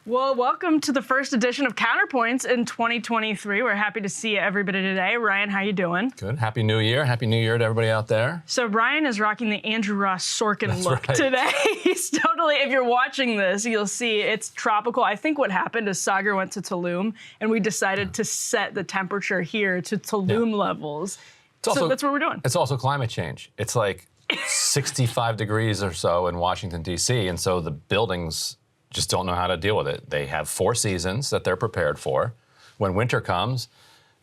Well, welcome to the first edition of Counterpoints in 2023. We're happy to see everybody today. Ryan, how you doing? Good. Happy New Year. Happy New Year to everybody out there. So Ryan is rocking the Andrew Ross Sorkin look right. today. He's totally, if you're watching this, you'll see it's tropical. I think what happened is Sagar went to Tulum, and we decided to set the temperature here to Tulum levels. So that's what we're doing. It's also climate change. It's like 65 degrees or so in Washington, D.C., and so the buildings just don't know how to deal with it. They have 4 seasons that they're prepared for. When winter comes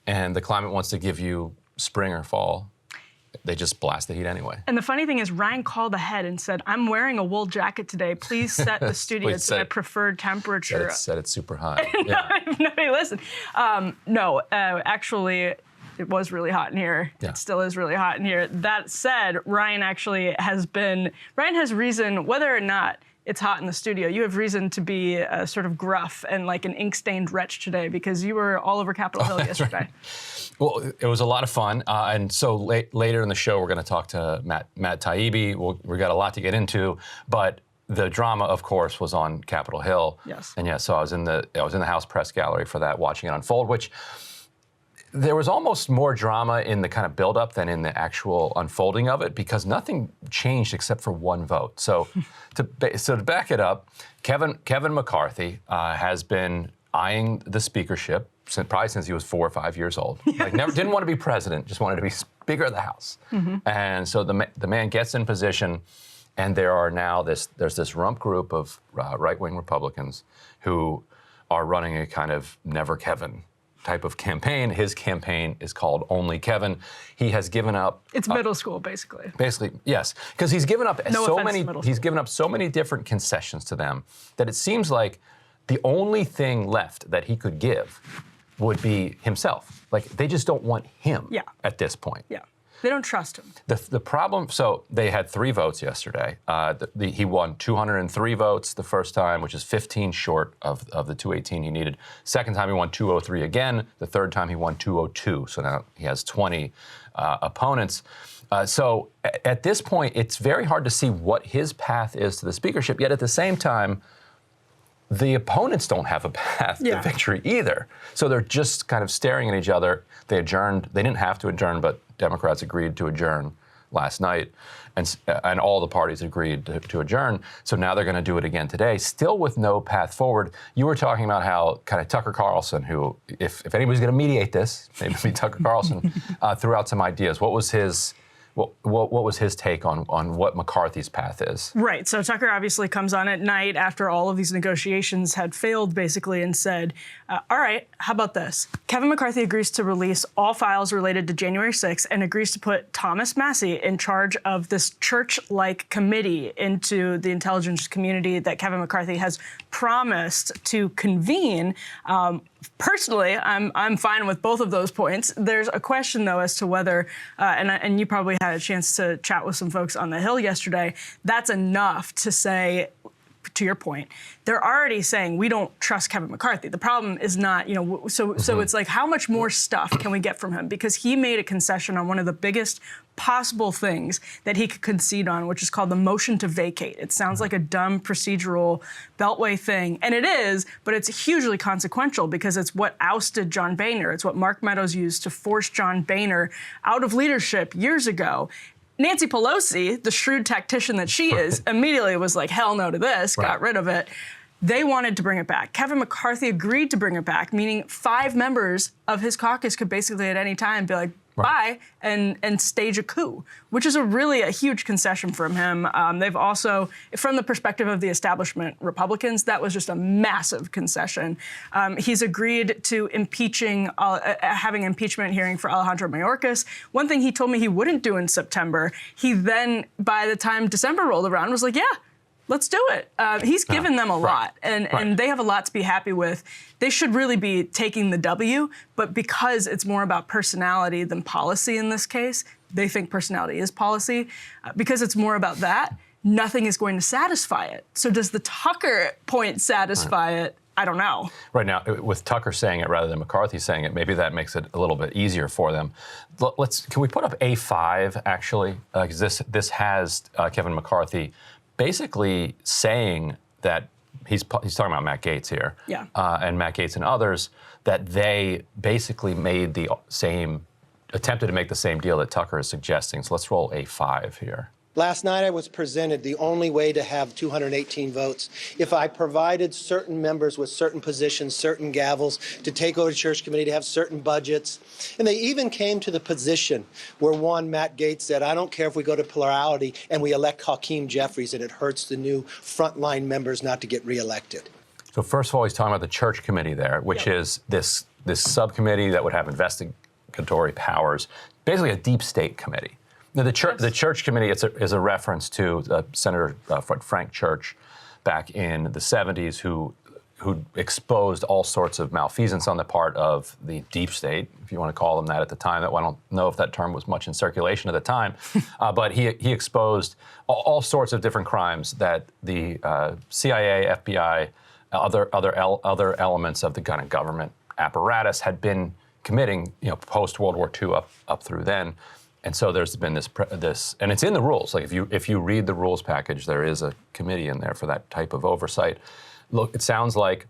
and the climate wants to give you spring or fall, they just blast the heat anyway. And the funny thing is, Ryan called ahead and said, I'm wearing a wool jacket today. Please set the studio to my preferred temperature. Set it super high. No, listen. Actually, it was really hot in here. Yeah. It still is really hot in here. That said, Ryan has reason, whether or not it's hot in the studio, you have reason to be sort of gruff and like an ink-stained wretch today because you were all over Capitol Hill yesterday. Right. Well, it was a lot of fun. And so later in the show, we're going to talk to Matt Taibbi. We've got a lot to get into, but the drama, of course, was on Capitol Hill. Yes. And yeah, so I was in the House Press Gallery for that, watching it unfold, which there was almost more drama in the kind of buildup than in the actual unfolding of it because nothing changed except for one vote. So to back it up, Kevin McCarthy has been eyeing the speakership probably since he was 4 or 5 years old. Like didn't want to be president, just wanted to be Speaker of the House. Mm-hmm. And so the man gets in position, and there's this rump group of right-wing Republicans who are running a kind of Never Kevin type of campaign. His campaign is called Only Kevin. He has given up. It's middle school, basically. Basically, yes, because he's given up He's given up so many different concessions to them that it seems like the only thing left that he could give would be himself. Like they just don't want him at this point. Yeah. They don't trust him. The problem, so they had 3 votes yesterday. He won 203 votes the first time, which is 15 short of the 218 he needed. Second time he won 203 again. The third time he won 202. So now he has 20 opponents. So at this point, it's very hard to see what his path is to the speakership. Yet at the same time, the opponents don't have a path to victory either. So they're just kind of staring at each other. They adjourned. They didn't have to adjourn, but Democrats agreed to adjourn last night, and all the parties agreed to adjourn. So now they're going to do it again today, still with no path forward. You were talking about how kind of Tucker Carlson, who, if anybody's going to mediate this, maybe it'd be Tucker Carlson, threw out some ideas. What was his take on what McCarthy's path is? Right. So Tucker obviously comes on at night after all of these negotiations had failed, basically, and said, all right, how about this? Kevin McCarthy agrees to release all files related to January 6th and agrees to put Thomas Massie in charge of this church-like committee into the intelligence community that Kevin McCarthy has promised to convene. Personally, I'm fine with both of those points. There's a question, though, as to whether, and you probably had a chance to chat with some folks on the Hill yesterday, that's enough to say, to your point, they're already saying we don't trust Kevin McCarthy. The problem is not, so it's like, how much more stuff can we get from him? Because he made a concession on one of the biggest possible things that he could concede on, which is called the motion to vacate. It sounds like a dumb procedural beltway thing, and it is, but it's hugely consequential because it's what ousted John Boehner. It's what Mark Meadows used to force John Boehner out of leadership years ago. Nancy Pelosi, the shrewd tactician that she is, immediately was like, hell no to this, got rid of it. They wanted to bring it back. Kevin McCarthy agreed to bring it back, meaning 5 members of his caucus could basically at any time be like, bye, and stage a coup, which is a huge concession from him. They've also, from the perspective of the establishment Republicans, that was just a massive concession. He's agreed to having an impeachment hearing for Alejandro Mayorkas. One thing he told me he wouldn't do in September, he then, by the time December rolled around, was like, yeah, let's do it. He's given them a lot, and they have a lot to be happy with. They should really be taking the W, but because it's more about personality than policy in this case, they think personality is policy. Because it's more about that, nothing is going to satisfy it. So does the Tucker point satisfy it? I don't know. Right now, with Tucker saying it rather than McCarthy saying it, maybe that makes it a little bit easier for them. Can we put up A5, actually? Because this has Kevin McCarthy basically saying that he's talking about Matt Gaetz here, Yeah. And Matt Gaetz and others, that they basically attempted to make the same deal that Tucker is suggesting. So let's roll A5 here. Last night I was presented the only way to have 218 votes if I provided certain members with certain positions, certain gavels, to take over the church committee, to have certain budgets. And they even came to the position where one, Matt Gaetz, said, I don't care if we go to plurality and we elect Hakeem Jeffries and it hurts the new frontline members not to get reelected. So first of all, he's talking about the church committee there, which is this subcommittee that would have investigatory powers, basically a deep state committee. Now, the church committee is a reference to Senator Frank Church back in the 70s who exposed all sorts of malfeasance on the part of the deep state, if you want to call them that at the time. I don't know if that term was much in circulation at the time, but he exposed all sorts of different crimes that the CIA, FBI, other elements of the kind of government apparatus had been committing, post World War II up through then. And so there's been this, and it's in the rules. Like if you read the rules package, there is a committee in there for that type of oversight. Look, it sounds like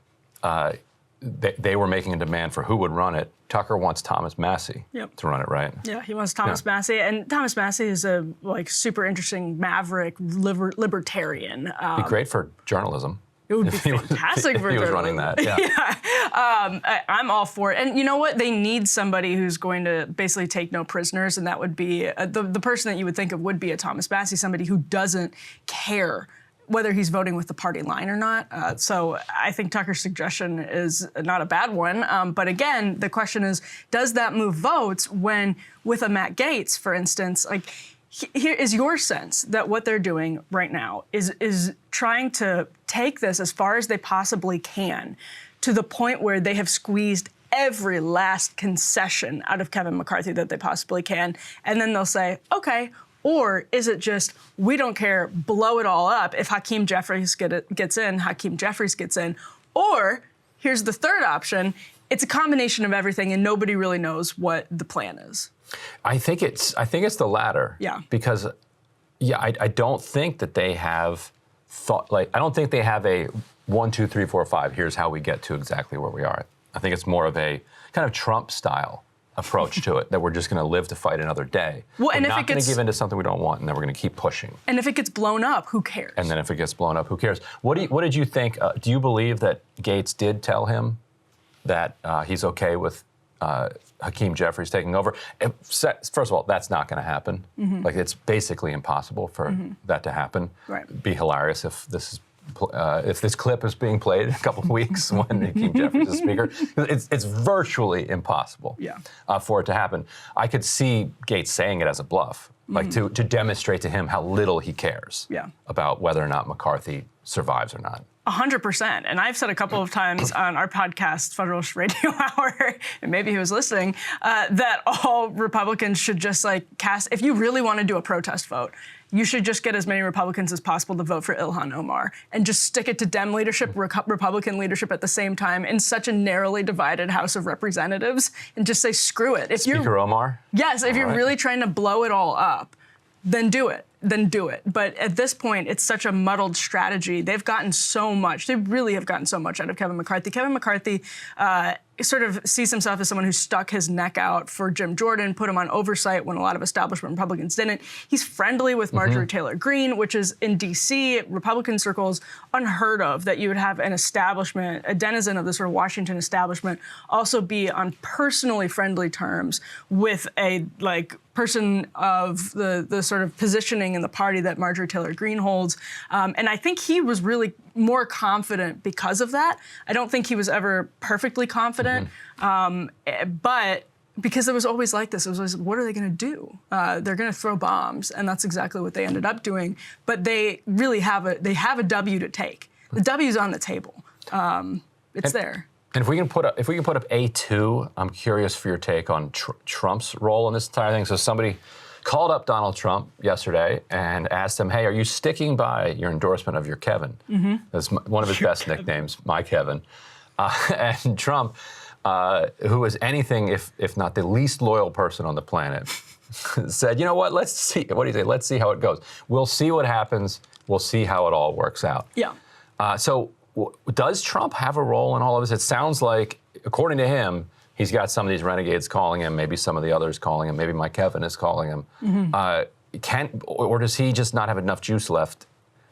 they were making a demand for who would run it. Tucker wants Thomas Massey to run it, right? Yeah, he wants Thomas Massey, and Thomas Massey is a super interesting maverick libertarian. Be great for journalism. It would be fantastic for he was running that. Yeah. I'm all for it. And you know what? They need somebody who's going to basically take no prisoners, and that would be the person that you would think of would be a Thomas Massey, somebody who doesn't care whether he's voting with the party line or not. So I think Tucker's suggestion is not a bad one. But again, the question is, does that move votes when, with a Matt Gaetz, for instance, like, here is your sense that what they're doing right now is trying to take this as far as they possibly can to the point where they have squeezed every last concession out of Kevin McCarthy that they possibly can, and then they'll say, okay, or is it just, we don't care, blow it all up. If Hakeem Jeffries gets in, Hakeem Jeffries gets in. Or here's the third option, it's a combination of everything and nobody really knows what the plan is. I think it's the latter. Yeah. Because, I don't think that they have thought, I don't think they have a 1, 2, 3, 4, 5, here's how we get to exactly where we are. I think it's more of a kind of Trump style approach to it, that we're just going to live to fight another day. Well, we're not going to give in to something we don't want, and then we're going to keep pushing. And if it gets blown up, who cares? And then if it gets blown up, who cares? What did you think? Do you believe that Gaetz did tell him that he's okay with Hakeem Jeffries taking over? First of all, that's not going to happen. Mm-hmm. Like, it's basically impossible for that to happen. Right. It'd be hilarious if this clip is being played in a couple of weeks when Hakeem Jeffries is speaker. It's virtually impossible for it to happen. I could see Gaetz saying it as a bluff, like to demonstrate to him how little he cares about whether or not McCarthy survives or not. 100%. And I've said a couple of times on our podcast, Federalist Radio Hour, and maybe he was listening, that all Republicans should just cast, if you really want to do a protest vote, you should just get as many Republicans as possible to vote for Ilhan Omar and just stick it to Dem leadership, Republican leadership at the same time in such a narrowly divided House of Representatives, and just say, screw it. Speaker Omar? Yes, if you're really trying to blow it all up, then do it. But at this point, it's such a muddled strategy. They've gotten so much. They really have gotten so much out of Kevin McCarthy. Kevin McCarthy sort of sees himself as someone who stuck his neck out for Jim Jordan, put him on oversight when a lot of establishment Republicans didn't. He's friendly with Marjorie Taylor Greene, which is in D.C., Republican circles, unheard of, that you would have an establishment, a denizen of the sort of Washington establishment, also be on personally friendly terms with a person of the sort of positioning in the party that Marjorie Taylor Greene holds. And I think he was really more confident because of that. I don't think he was ever perfectly confident, but because it was always like this. It was always, what are they going to do? They're going to throw bombs, and that's exactly what they ended up doing. But they really have a W to take. The W's on the table. It's there. And if we can put up A2, I'm curious for your take on Trump's role in this entire thing. So somebody called up Donald Trump yesterday and asked him, hey, are you sticking by your endorsement of your Kevin? That's one of his best nicknames, my Kevin. And Trump, who is anything if not the least loyal person on the planet, said, you know what, let's see. What do you say? Let's see how it goes. We'll see what happens. We'll see how it all works out. Yeah. So does Trump have a role in all of this? It sounds like, according to him, he's got some of these renegades calling him, maybe some of the others calling him, maybe Mike Kevin is calling him. Or does he just not have enough juice left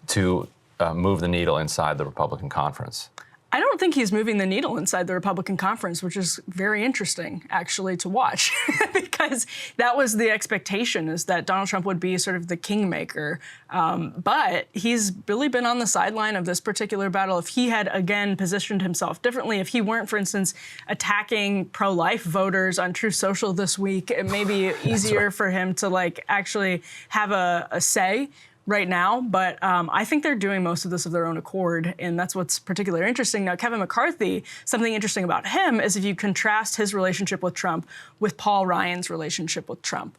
to move the needle inside the Republican conference? I don't think he's moving the needle inside the Republican conference, which is very interesting, actually, to watch, because that was the expectation, is that Donald Trump would be sort of the kingmaker. But he's really been on the sideline of this particular battle. If he had, again, positioned himself differently, if he weren't, for instance, attacking pro-life voters on Truth Social this week, it may be easier for him to, like, actually have a say right now, but I think they're doing most of this of their own accord, and that's what's particularly interesting. Now, Kevin McCarthy, something interesting about him is if you contrast his relationship with Trump with Paul Ryan's relationship with Trump.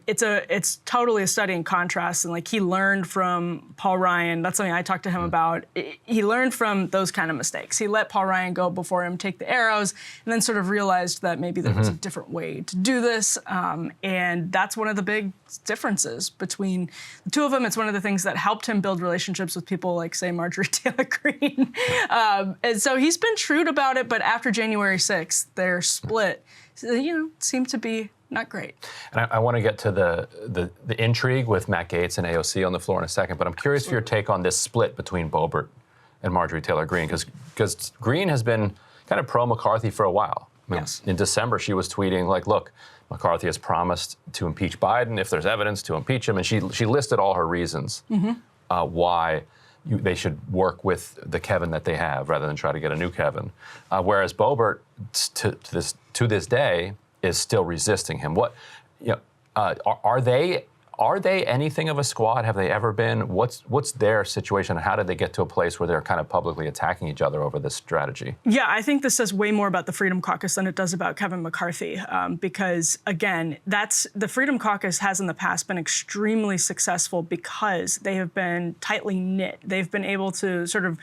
It's totally a study in contrast, and like he learned from Paul Ryan. That's something I talked to him about. He learned from those kind of mistakes. He let Paul Ryan go before him, take the arrows, and then sort of realized that maybe there was a different way to do this. And that's one of the big differences between the two of them. It's one of the things that helped him build relationships with people like, say, Marjorie Taylor Greene. And so he's been shrewd about it, but after January 6th, their split, seemed to be not great. And I want to get to the intrigue with Matt Gaetz and AOC on the floor in a second, but I'm curious for your take on this split between Boebert and Marjorie Taylor Greene, because Greene has been kind of pro-McCarthy for a while. Yes. In December, she was tweeting like, look, McCarthy has promised to impeach Biden if there's evidence to impeach him, and she listed all her reasons why they should work with the Kevin that they have rather than try to get a new Kevin. Whereas Boebert, to this day, is still resisting him. Are they anything of a squad? Have they ever been? What's their situation? How did they get to a place where they're kind of publicly attacking each other over this strategy? Yeah, I think this says way more about the Freedom Caucus than it does about Kevin McCarthy, because again, the Freedom Caucus has in the past been extremely successful because they have been tightly knit. They've been able to sort of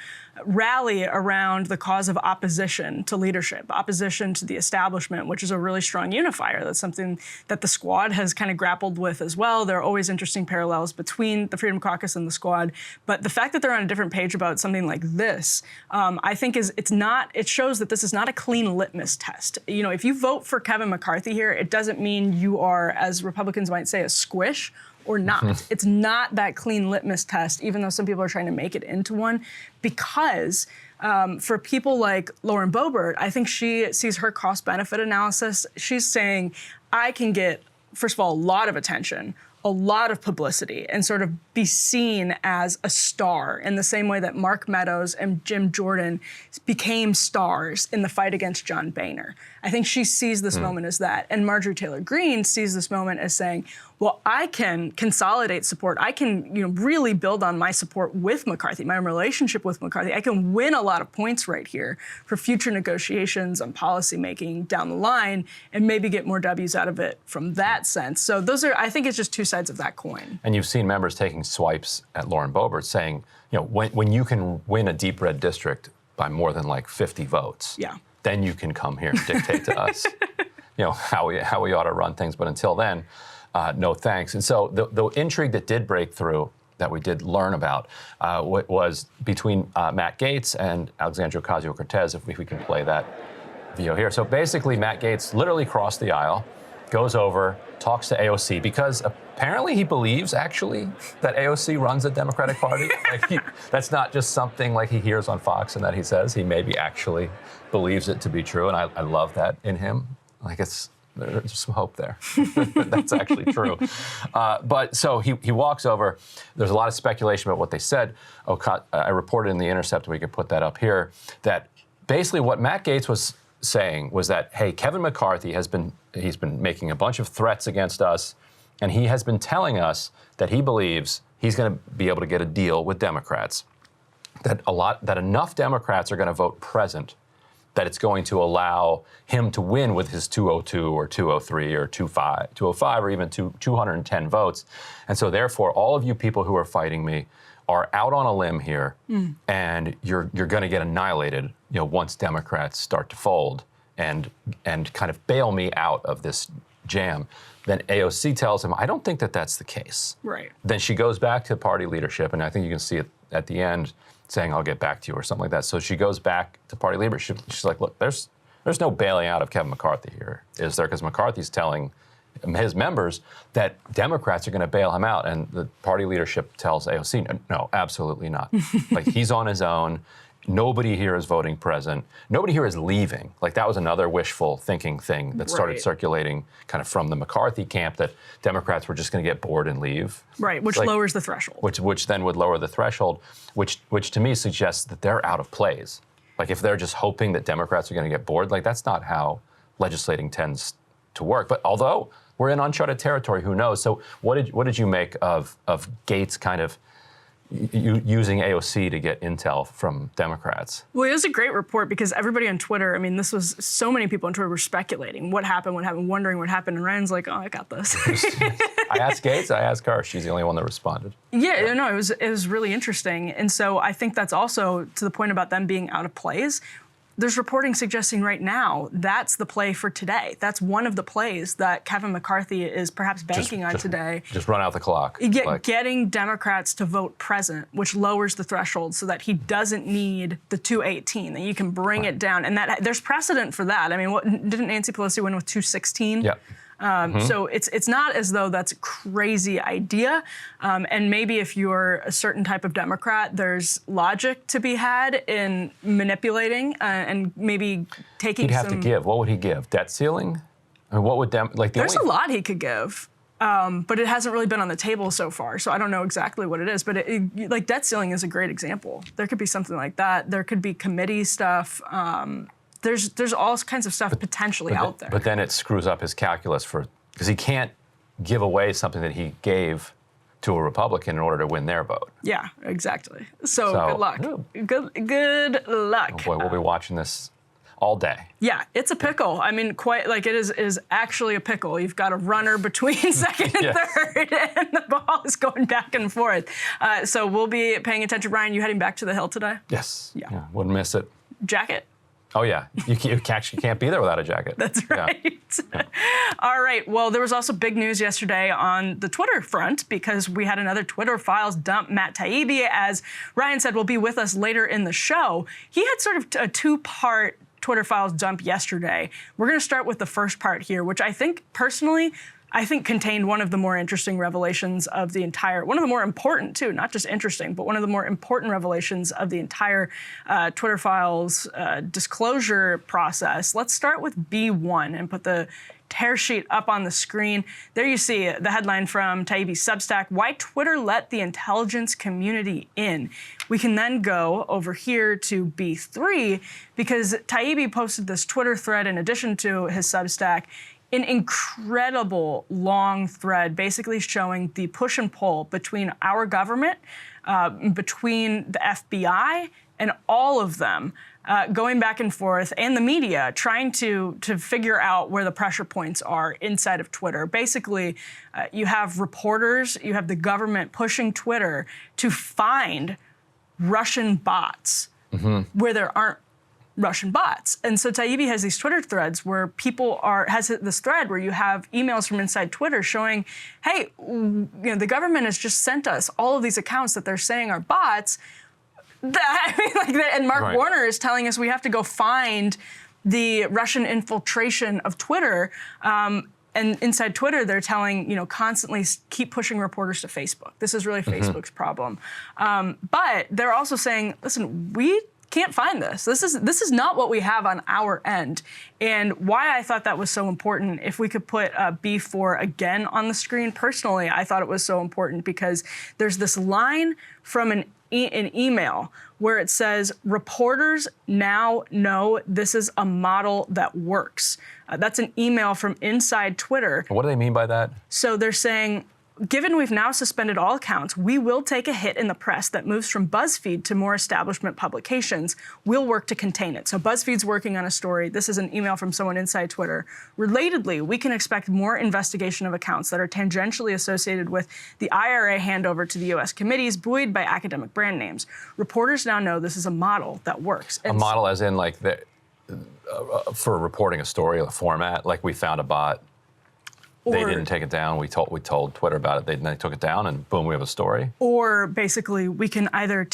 rally around the cause of opposition to leadership, opposition to the establishment, which is a really strong unifier. That's something that the Squad has kind of grappled with as well. There are always interesting parallels between the Freedom Caucus and the Squad. But the fact that they're on a different page about something like this, I think it shows that this is not a clean litmus test. If you vote for Kevin McCarthy here, it doesn't mean you are, as Republicans might say, a squish or not. It's not that clean litmus test, even though some people are trying to make it into one, because for people like Lauren Boebert, I think she sees her cost-benefit analysis. She's saying, I can get, first of all, a lot of attention, a lot of publicity, and sort of be seen as a star in the same way that Mark Meadows and Jim Jordan became stars in the fight against John Boehner. I think she sees this moment as that. And Marjorie Taylor Greene sees this moment as saying, well, I can consolidate support. I can really build on my support with McCarthy, my relationship with McCarthy. I can win a lot of points right here for future negotiations on policymaking down the line and maybe get more W's out of it from that sense. So I think it's just two sides of that coin. And you've seen members taking swipes at Lauren Boebert saying, when you can win a deep red district by more than like 50 votes, then you can come here and dictate to us, how we ought to run things. But until then, no thanks. And so the intrigue that did break through, that we did learn about, was between Matt Gaetz and Alexandria Ocasio-Cortez, if we can play that video here. So basically, Matt Gaetz literally crossed the aisle, goes over, talks to AOC, because apparently he believes, actually, that AOC runs the Democratic Party. That's not just something like he hears on Fox and that he says. He maybe actually believes it to be true, and I love that in him. There's some hope there. That's actually true. But so he walks over. There's a lot of speculation about what they said. I reported in The Intercept, we could put that up here, that basically what Matt Gaetz was saying was that, hey, Kevin McCarthy he's been making a bunch of threats against us, and he has been telling us that he believes he's going to be able to get a deal with Democrats, that enough Democrats are going to vote present, that it's going to allow him to win with his 202 or 203 or 205 or even 210 votes. And so therefore, all of you people who are fighting me are out on a limb here, and you're going to get annihilated, once Democrats start to fold and kind of bail me out of this jam. Then AOC tells him, I don't think that that's the case. Right. Then she goes back to party leadership, and I think you can see it at the end. saying, I'll get back to you or something like that. So she goes back to party leadership. She's like, look, there's no bailing out of Kevin McCarthy here, is there? Because McCarthy's telling his members that Democrats are going to bail him out. And the party leadership tells AOC, no, absolutely not. Like, he's on his own. Nobody here is voting present. Nobody here is leaving. Like, that was another wishful thinking thing that started circulating kind of from the McCarthy camp, that Democrats were just going to get bored and leave. Right, which lowers the threshold. Which then would lower the threshold, which to me suggests that they're out of plays. Like, if they're just hoping that Democrats are going to get bored, like, that's not how legislating tends to work. But although we're in uncharted territory, who knows? So what did you make of Gaetz kind of using AOC to get intel from Democrats? Well, it was a great report because everybody on Twitter, I mean, this was so many people on Twitter were speculating what happened, wondering what happened. And Ryan's like, oh, I got this. I asked Gaetz, I asked her. She's the only one that responded. Yeah, no, it was really interesting. And so I think that's also to the point about them being out of plays. There's reporting suggesting right now that's the play for today. That's one of the plays that Kevin McCarthy is perhaps banking on today. Just run out the clock. Getting Democrats to vote present, which lowers the threshold so that he doesn't need the 218, that you can bring it down. And that there's precedent for that. I mean, didn't Nancy Pelosi win with 216? Yeah. So it's not as though that's a crazy idea. And maybe if you're a certain type of Democrat, there's logic to be had in manipulating and maybe taking He'd have to give. What would he give? Debt ceiling? I mean, what would There's a lot he could give. But it hasn't really been on the table so far, so I don't know exactly what it is. But like debt ceiling is a great example. There could be something like that. There could be committee stuff. There's all kinds of stuff potentially out there. But then it screws up his calculus because he can't give away something that he gave to a Republican in order to win their vote. Yeah, exactly. So good luck. Good luck. Oh boy, we'll be watching this all day. Yeah, it's a pickle. I mean, quite like it is actually a pickle. You've got a runner between second and third, and the ball is going back and forth. So we'll be paying attention. Ryan, you heading back to the Hill today? Yes. Yeah. Wouldn't miss it. Jacket? Oh, yeah. You actually can't be there without a jacket. That's right. Yeah. All right. Well, there was also big news yesterday on the Twitter front because we had another Twitter files dump. Matt Taibbi, as Ryan said, will be with us later in the show. He had sort of a two-part Twitter files dump yesterday. We're going to start with the first part here, which I think personally contained one of the more interesting revelations of the entire, one of the more important too, not just interesting, but one of the more important revelations of the entire Twitter files disclosure process. Let's start with B1 and put the tear sheet up on the screen. There you see the headline from Taibbi's Substack, Why Twitter Let the Intelligence Community In. We can then go over here to B3 because Taibbi posted this Twitter thread in addition to his Substack, an incredible long thread basically showing the push and pull between our government, between the FBI, and all of them going back and forth, and the media trying to figure out where the pressure points are inside of Twitter. Basically, you have reporters, you have the government pushing Twitter to find Russian bots where there aren't Russian bots. And so Taibbi has these Twitter threads where has this thread where you have emails from inside Twitter showing, hey, the government has just sent us all of these accounts that they're saying are bots. And Mark Warner is telling us we have to go find the Russian infiltration of Twitter. And inside Twitter, they're telling, constantly keep pushing reporters to Facebook. This is really Facebook's problem. But they're also saying, listen, we can't find this. This is not what we have on our end. And why I thought that was so important, if we could put B4 again on the screen, personally, I thought it was so important because there's this line from an email where it says, reporters now know this is a model that works. That's an email from inside Twitter. What do they mean by that? So they're saying, given we've now suspended all accounts, we will take a hit in the press that moves from BuzzFeed to more establishment publications. We'll work to contain it. So BuzzFeed's working on a story. This is an email from someone inside Twitter. Relatedly, we can expect more investigation of accounts that are tangentially associated with the IRA handover to the U.S. committees, buoyed by academic brand names. Reporters now know this is a model that works. And a model as in for reporting a story, a format, like we found a bot. they didn't take it down. We told Twitter about it. They took it down, and boom, we have a story. Or basically, we can either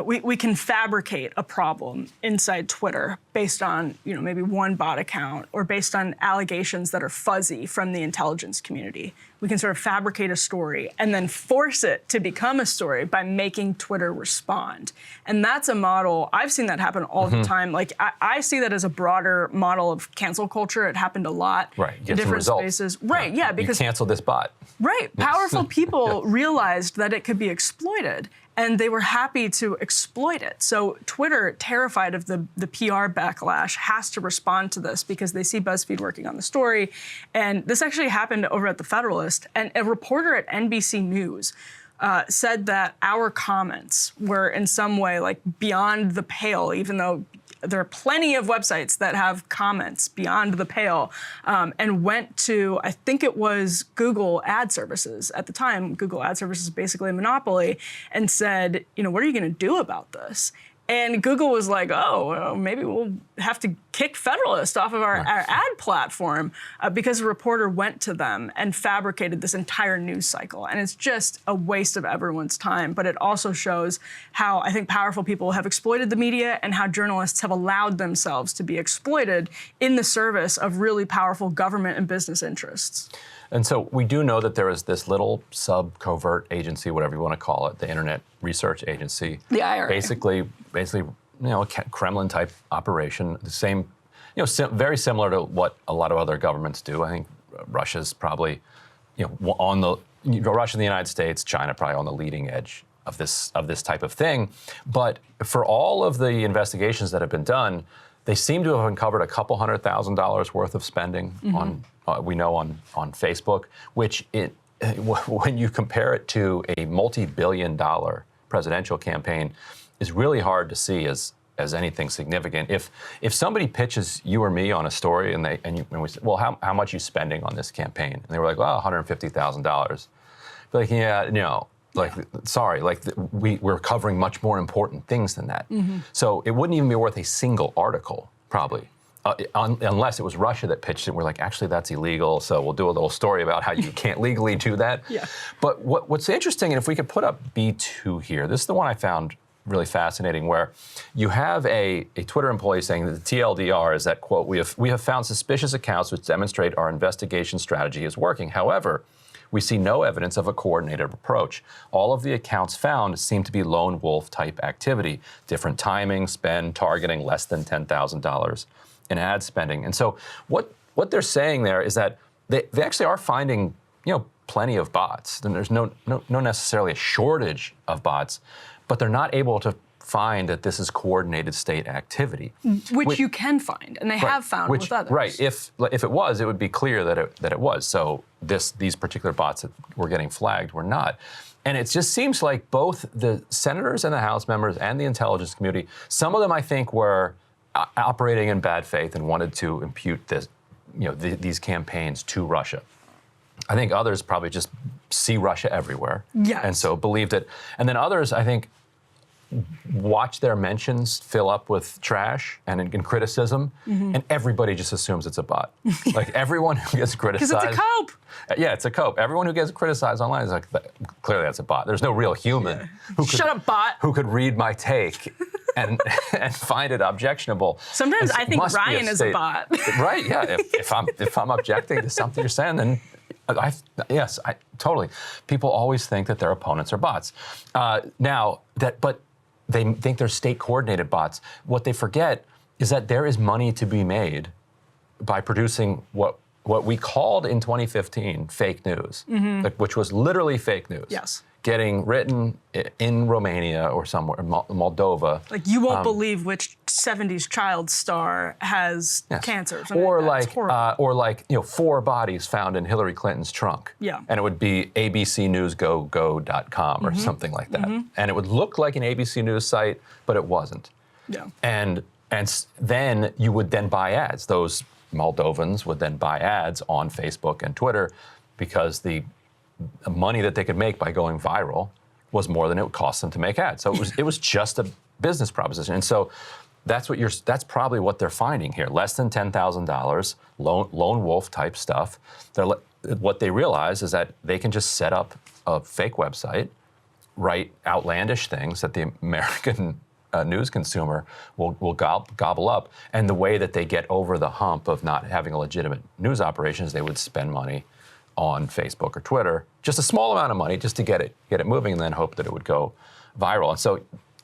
we can fabricate a problem inside Twitter based on maybe one bot account, or based on allegations that are fuzzy from the intelligence community. We can sort of fabricate a story and then force it to become a story by making Twitter respond. And that's a model, I've seen that happen all the time. Like, I see that as a broader model of cancel culture. It happened a lot in different spaces. Right, yeah, because you cancel this bot. Right, powerful people realized that it could be exploited, and they were happy to exploit it. So Twitter, terrified of the PR backlash, has to respond to this because they see BuzzFeed working on the story. And this actually happened over at The Federalist, and a reporter at NBC News said that our comments were in some way like beyond the pale, even though there are plenty of websites that have comments beyond the pale, and went to, I think it was Google Ad Services at the time. Google Ad Services is basically a monopoly, and said, what are you going to do about this? And Google was like, oh, well, maybe we'll have to kick Federalist off of our ad platform, because a reporter went to them and fabricated this entire news cycle. And it's just a waste of everyone's time. But it also shows how I think powerful people have exploited the media, and how journalists have allowed themselves to be exploited in the service of really powerful government and business interests. And so we do know that there is this little sub-covert agency, whatever you want to call it, the Internet Research Agency. The IRA. Basically, a Kremlin-type operation. The same, very similar to what a lot of other governments do. I think Russia's probably, Russia and the United States, China probably on the leading edge of this type of thing. But for all of the investigations that have been done, they seem to have uncovered a couple $100,000 worth of spending on Facebook, which when you compare it to a multi-billion-dollar presidential campaign, is really hard to see as anything significant. If somebody pitches you or me on a story and we say, well, how much are you spending on this campaign? And they were like, well, $150,000. Like, yeah, no. Like, sorry, like we're covering much more important things than that. So it wouldn't even be worth a single article, probably, unless it was Russia that pitched it. We're like, actually, that's illegal, so we'll do a little story about how you can't legally do that. Yeah. But what's interesting, and if we could put up B2 here, this is the one I found really fascinating, where you have a Twitter employee saying that the TLDR is that, quote, we have found suspicious accounts which demonstrate our investigation strategy is working. However, we see no evidence of a coordinated approach. All of the accounts found seem to be lone wolf type activity, different timing, spend, targeting less than $10,000 in ad spending. And so what they're saying there is that they actually are finding, plenty of bots. And there's no necessarily a shortage of bots, but they're not able to find that this is coordinated state activity, which you can find, and they have found with others. Right. If it was, it would be clear that it was. So these particular bots that were getting flagged were not. And it just seems like both the senators and the House members and the intelligence community, some of them I think were operating in bad faith and wanted to impute this, these campaigns to Russia. I think others probably just see Russia everywhere, and so believed it. And then others, I think, watch their mentions fill up with trash and criticism, and everybody just assumes it's a bot. Like, everyone who gets criticized. Because it's a cope. Yeah, it's a cope. Everyone who gets criticized online is like, clearly that's a bot. There's no real human Shut up, bot. Who could read my take and find it objectionable. Sometimes I think Ryan is a bot. Right, yeah. If I'm objecting to something you're saying, then yes, totally. People always think that their opponents are bots. But they think they're state-coordinated bots. What they forget is that there is money to be made by producing what we called in 2015 fake news, which was literally fake news. Yes. Getting written in Romania or somewhere, Moldova. Like, you won't believe which 70s child star has cancer. Or like 4 bodies found in Hillary Clinton's trunk. Yeah. And it would be abcnewsgo.com or something like that. And it would look like an ABC News site, but it wasn't. Yeah. And then you would then buy ads. Those Moldovans would then buy ads on Facebook and Twitter, because the money that they could make by going viral was more than it would cost them to make ads. So it was just a business proposition. And so that's probably what they're finding here. Less than $10,000, lone wolf type stuff. what they realize is that they can just set up a fake website, write outlandish things that the American news consumer will gobble up. And the way that they get over the hump of not having a legitimate news operation is they would spend money on Facebook or Twitter, just a small amount of money just to get it moving, and then hope that it would go viral. And so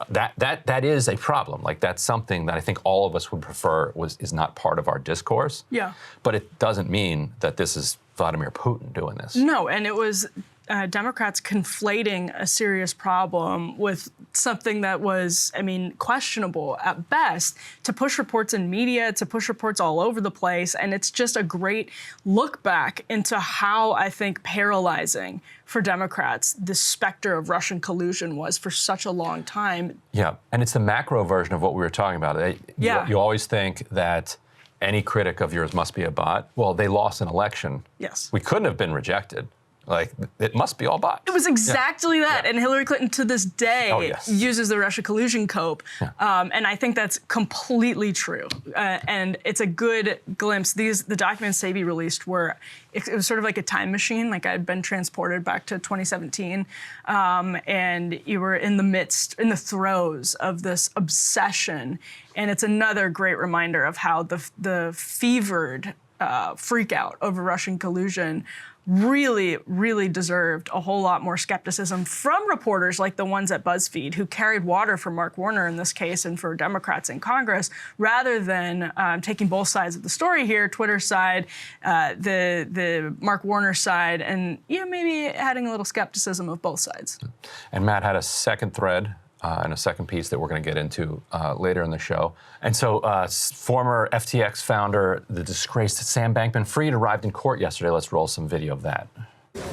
that is a problem. Like, that's something that I think all of us would prefer is not part of our discourse. Yeah. But it doesn't mean that this is Vladimir Putin doing this. No, and it was Democrats conflating a serious problem with something that was, I mean, questionable at best, to push reports in media, to push reports all over the place. And it's just a great look back into how, I think, paralyzing for Democrats the specter of Russian collusion was for such a long time. Yeah, and it's the macro version of what we were talking about. You always think that any critic of yours must be a bot. Well, they lost an election. Yes. We couldn't have been rejected. Like, it must be all bots. It was exactly that. Yeah. And Hillary Clinton, to this day, uses the Russia collusion cope. Yeah. And I think that's completely true. And it's a good glimpse. The documents Taibbi released it was sort of like a time machine. Like, I'd been transported back to 2017. And you were in the throes of this obsession. And it's another great reminder of how the fevered freak out over Russian collusion really, really deserved a whole lot more skepticism from reporters like the ones at BuzzFeed, who carried water for Mark Warner in this case and for Democrats in Congress, rather than taking both sides of the story here, Twitter's side, the Mark Warner side, and maybe adding a little skepticism of both sides. And Matt had a second thread and a second piece that we're going to get into later in the show. And so former FTX founder, the disgraced Sam Bankman-Fried, arrived in court yesterday. Let's roll some video of that. Sam,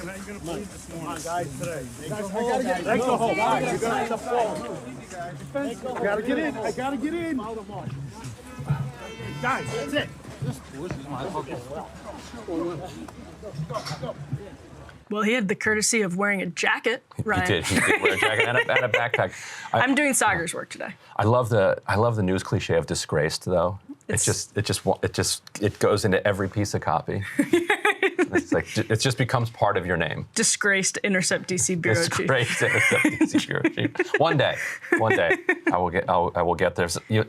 how you going to plead this morning? Come on, guys, today. Take the hold. You're going to end up falling. I got to get in. I got to get in. Guys, that's it. Well, he had the courtesy of wearing a jacket, Ryan. He did wear a jacket and a backpack. I'm doing Sagar's work today. I love the news cliche of disgraced, though. It goes into every piece of copy. It's like, it just becomes part of your name. Disgraced Intercept DC bureau chief. Disgraced Intercept DC bureau chief. One day, I will get there.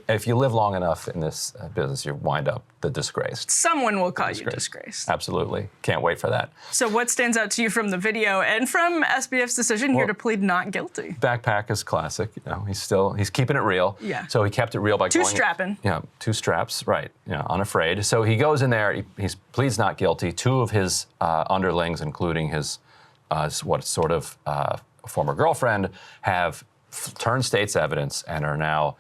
If you live long enough in this business, you wind up the disgraced. Someone will call you disgraced. Absolutely. Can't wait for that. So what stands out to you from the video and from SBF's decision here to plead not guilty? Backpack is classic. He's keeping it real. Yeah. So he kept it real by going strapping. Yeah, two straps, right. Unafraid. So he goes in there, he pleads not guilty. Two of his underlings, including his former girlfriend, have turned state's evidence and are now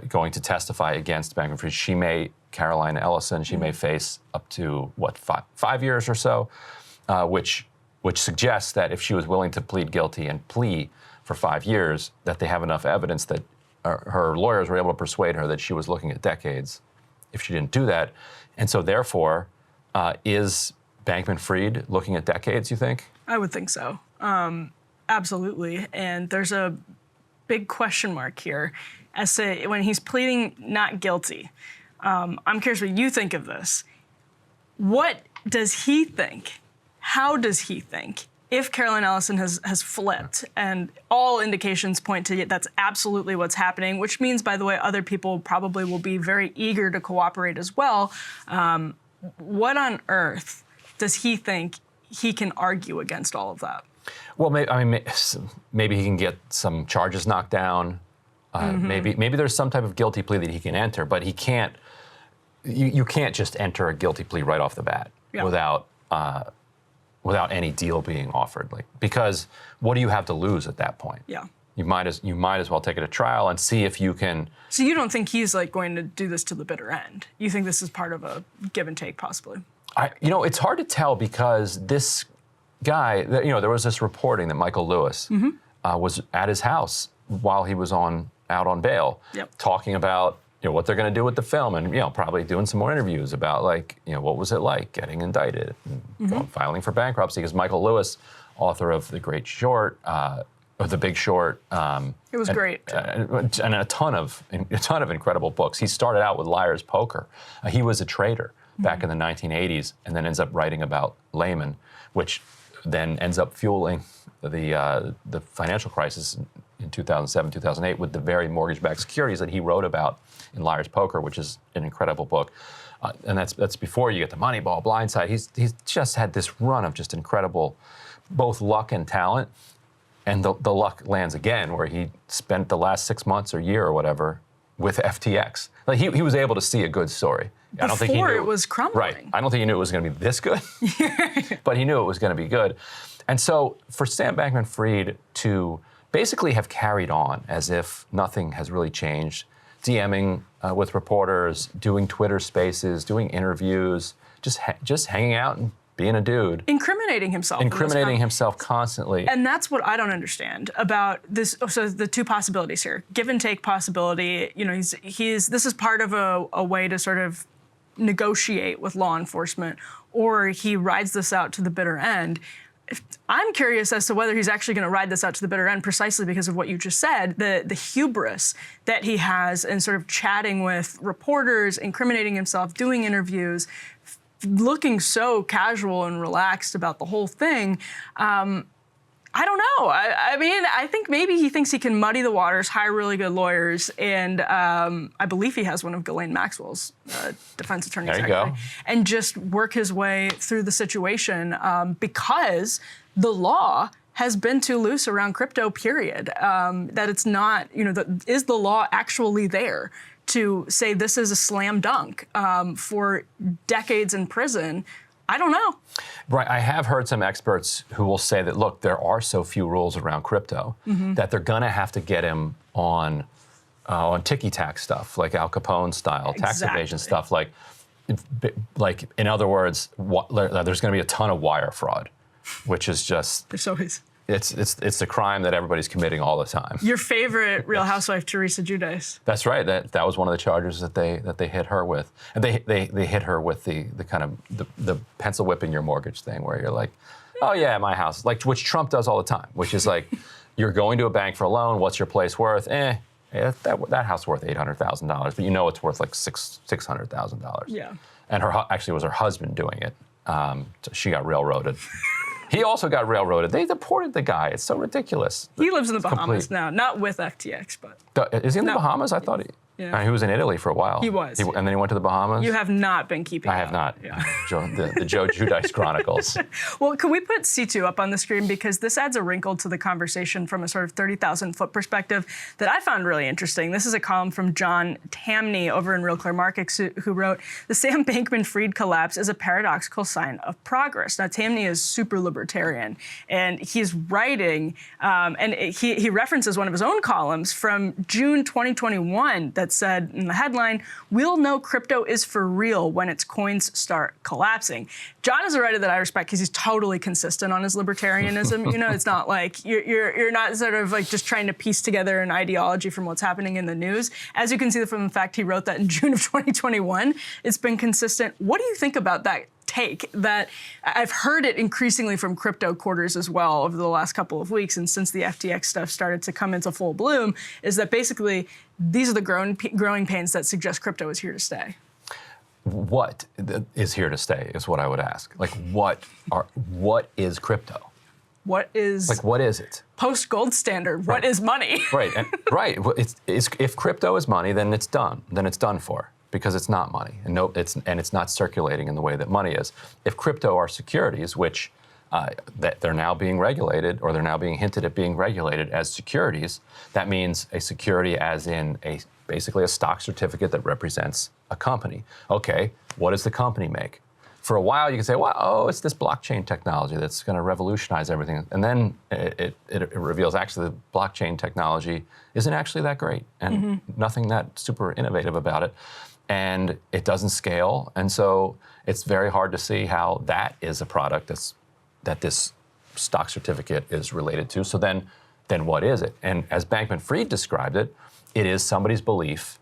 going to testify against Bankman-Fried. Caroline Ellison, she may face up to, 5 years or so, which suggests that if she was willing to plead guilty and plea for 5 years, that they have enough evidence that her lawyers were able to persuade her that she was looking at decades if she didn't do that. And so therefore, is Bankman-Fried looking at decades, you think? I would think so. Absolutely. And there's a big question mark here as to when he's pleading not guilty. I'm curious what you think of this. What does he think? How does he think? If Caroline Ellison has flipped, and all indications point to that's absolutely what's happening, which means, by the way, other people probably will be very eager to cooperate as well. What on earth does he think he can argue against all of that? Well, maybe he can get some charges knocked down. Maybe there's some type of guilty plea that he can enter, but he can't. You can't just enter a guilty plea right off the bat without any deal being offered. Because what do you have to lose at that point? Yeah. You might as well take it to trial and see if you can. So you don't think he's going to do this to the bitter end? You think this is part of a give and take, possibly? It's hard to tell, because this guy, there was this reporting that Michael Lewis was at his house while he was out on bail, talking about what they're going to do with the film, and probably doing some more interviews about what was it like getting indicted, and filing for bankruptcy. Because Michael Lewis, author of The Great Short, or The Big Short. It was great. And a ton of incredible books. He started out with Liar's Poker. He was a trader back in the 1980s, and then ends up writing about Lehman, which then ends up fueling the financial crisis in 2007, 2008 with the very mortgage-backed securities that he wrote about in Liar's Poker, which is an incredible book. And that's before you get the Moneyball, Blindside. He's just had this run of just incredible, both luck and talent. And the luck lands again, where he spent the last 6 months or year or whatever with FTX. Like he was able to see a good story. I don't think he knew it was crumbling. Right. I don't think he knew it was going to be this good, but he knew it was going to be good. And so for Sam Bankman-Fried to basically have carried on as if nothing has really changed, DMing with reporters, doing Twitter spaces, doing interviews, just hanging out and being a dude. Incriminating himself. Incriminating himself constantly. And that's what I don't understand about this. So the two possibilities here, give and take possibility. You know, this is part of a way to sort of negotiate with law enforcement, or he rides this out to the bitter end. I'm curious as to whether he's actually going to ride this out to the bitter end, precisely because of what you just said, the hubris that he has in sort of chatting with reporters, incriminating himself, doing interviews, looking so casual and relaxed about the whole thing. I don't know. I mean, I think maybe he thinks he can muddy the waters, hire really good lawyers, and I believe he has one of Ghislaine Maxwell's defense attorneys. There you go. And just work his way through the situation because the law has been too loose around crypto, period. That it's not, is the law actually there to say this is a slam dunk for decades in prison? I don't know. Right. I have heard some experts who will say that, look, there are so few rules around crypto that they're going to have to get him on ticky-tack stuff, like Al Capone style, tax evasion stuff. Like, in other words, there's going to be a ton of wire fraud, which is just... There's always... It's a crime that everybody's committing all the time. Your favorite Real Housewife, Teresa Giudice. That's right. That was one of the charges that they hit her with, and they hit her with the kind of the pencil whipping your mortgage thing, where you're like, oh yeah, my house, like, which Trump does all the time, which is like, you're going to a bank for a loan. What's your place worth? That house is worth $800,000, but it's worth like $600,000. Yeah. And actually it was her husband doing it. So she got railroaded. He also got railroaded. They deported the guy. It's so ridiculous. He lives in the Bahamas now, not with FTX, but... Is he in the Bahamas? I thought he was in Italy for a while. He was. And then he went to the Bahamas? You have not been keeping I have not. Yeah. The Joe Giudice Chronicles. Well, can we put C2 up on the screen? Because this adds a wrinkle to the conversation from a sort of 30,000-foot perspective that I found really interesting. This is a column from John Tamney over in Real Clear Markets, who wrote, "The Sam Bankman-Fried collapse is a paradoxical sign of progress." Now, Tamney is super libertarian, and he's writing, and he references one of his own columns from June 2021 that said in the headline, "We'll know crypto is for real when its coins start collapsing." John is a writer that I respect because he's totally consistent on his libertarianism. It's not like you're not sort of like just trying to piece together an ideology from what's happening in the news. As you can see from the fact he wrote that in June of 2021, it's been consistent. What do you think about that take? That I've heard it increasingly from crypto quarters as well over the last couple of weeks, and since the FTX stuff started to come into full bloom, is that basically these are the growing pains that suggest crypto is here to stay. What is here to stay is what I would ask. Like, what is crypto? What is it? Post gold standard. What is money? Right. If crypto is money, then it's done. Then it's done for, because it's not money, and it's not circulating in the way that money is. If crypto are securities, which that they're now being regulated, or they're now being hinted at being regulated as securities, that means a security as in basically a stock certificate that represents a company. Okay, what does the company make? For a while, you can say, well, it's this blockchain technology that's going to revolutionize everything. And then it reveals actually the blockchain technology isn't actually that great, and nothing that super innovative about it. And it doesn't scale. And so it's very hard to see how that is a product that this stock certificate is related to. So then what is it? And as Bankman-Fried described it, it is somebody's belief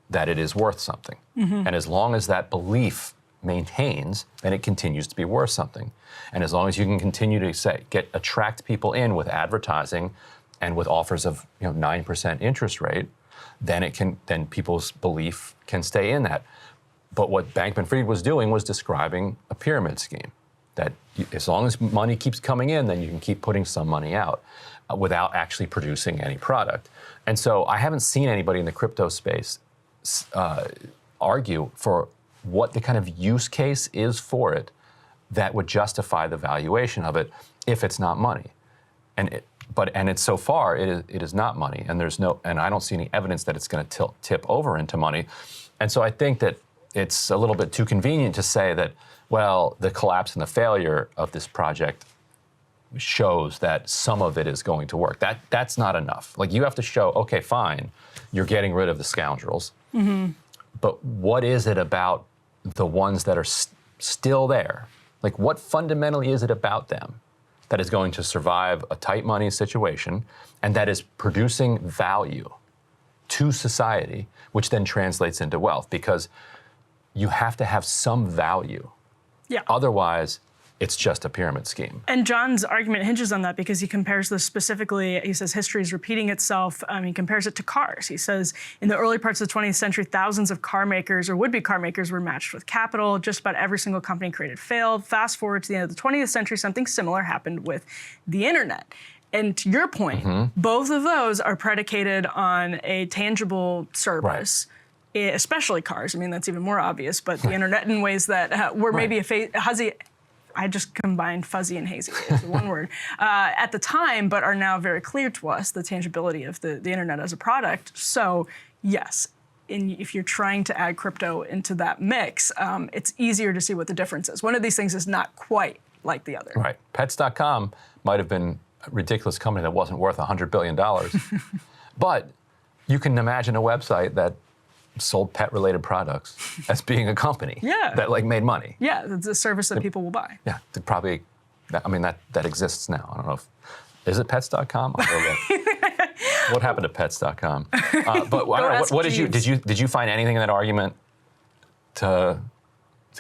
that it is worth something. And as long as that belief maintains, then it continues to be worth something. And as long as you can continue to attract people in with advertising and with offers of 9% interest rate, then people's belief can stay in that. But what Bankman-Fried was doing was describing a pyramid scheme, that as long as money keeps coming in, then you can keep putting some money out without actually producing any product. And so I haven't seen anybody in the crypto space argue for what the kind of use case is for it that would justify the valuation of it if it's not money. And it's so far it is not money, and I don't see any evidence that it's going to tip over into money. And so I think that it's a little bit too convenient to say that, well, the collapse and the failure of this project shows that some of it is going to work. That's not enough. Like, you have to show, okay, fine, you're getting rid of the scoundrels, but what is it about the ones that are still there? Like, what fundamentally is it about them that is going to survive a tight money situation and that is producing value to society, which then translates into wealth? Because you have to have some value. Yeah. Otherwise, it's just a pyramid scheme. And John's argument hinges on that because he compares this specifically. He says history is repeating itself. He compares it to cars. He says in the early parts of the 20th century, thousands of car makers or would-be car makers were matched with capital. Just about every single company created failed. Fast forward to the end of the 20th century, something similar happened with the internet. And to your point, both of those are predicated on a tangible service. Right. Especially cars. I mean, that's even more obvious, but the internet in ways that were maybe hazy. I just combined fuzzy and hazy into one word at the time, but are now very clear to us, the tangibility of the internet as a product. So yes, if you're trying to add crypto into that mix, it's easier to see what the difference is. One of these things is not quite like the other. Right. Pets.com might have been a ridiculous company that wasn't worth $100 billion, but you can imagine a website that sold pet-related products as being a company that made money. Yeah, it's a service that people will buy. Yeah, probably. I mean, that exists now. I don't know is it Pets.com? What happened to Pets.com? But I don't know, what did you find anything in that argument to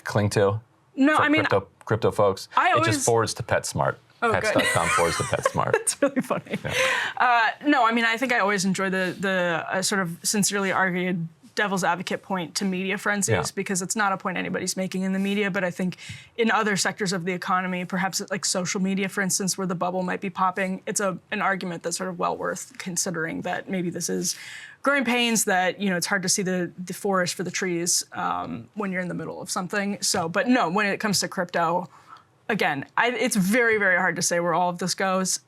cling to? No, I mean, crypto folks. It just forwards to PetSmart. Oh, Pets.com forwards to PetSmart. That's really funny. Yeah. No, I mean, I think I always enjoy the sort of sincerely argued devil's advocate point to media frenzies, because it's not a point anybody's making in the media, but I think in other sectors of the economy, perhaps like social media, for instance, where the bubble might be popping, it's an argument that's sort of well worth considering, that maybe this is growing pains, that, it's hard to see the forest for the trees when you're in the middle of something. So, but no, when it comes to crypto, again, it's very, very hard to say where all of this goes.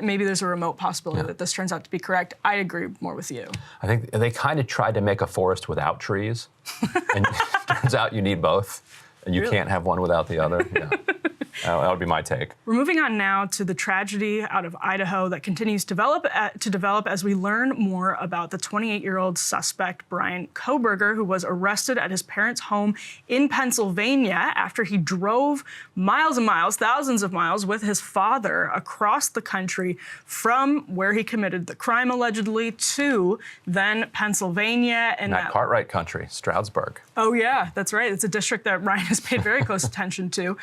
Maybe there's a remote possibility that this turns out to be correct. I agree more with you. I think they kind of tried to make a forest without trees, and it turns out you need both, and you can't have one without the other. Yeah. That would be my take. We're moving on now to the tragedy out of Idaho that continues to develop as we learn more about the 28-year-old suspect, Brian Kohberger, who was arrested at his parents' home in Pennsylvania after he drove miles and miles, thousands of miles, with his father across the country from where he committed the crime, allegedly, to then Pennsylvania. And that Cartwright country, Stroudsburg. Oh, yeah, that's right. It's a district that Ryan has paid very close attention to.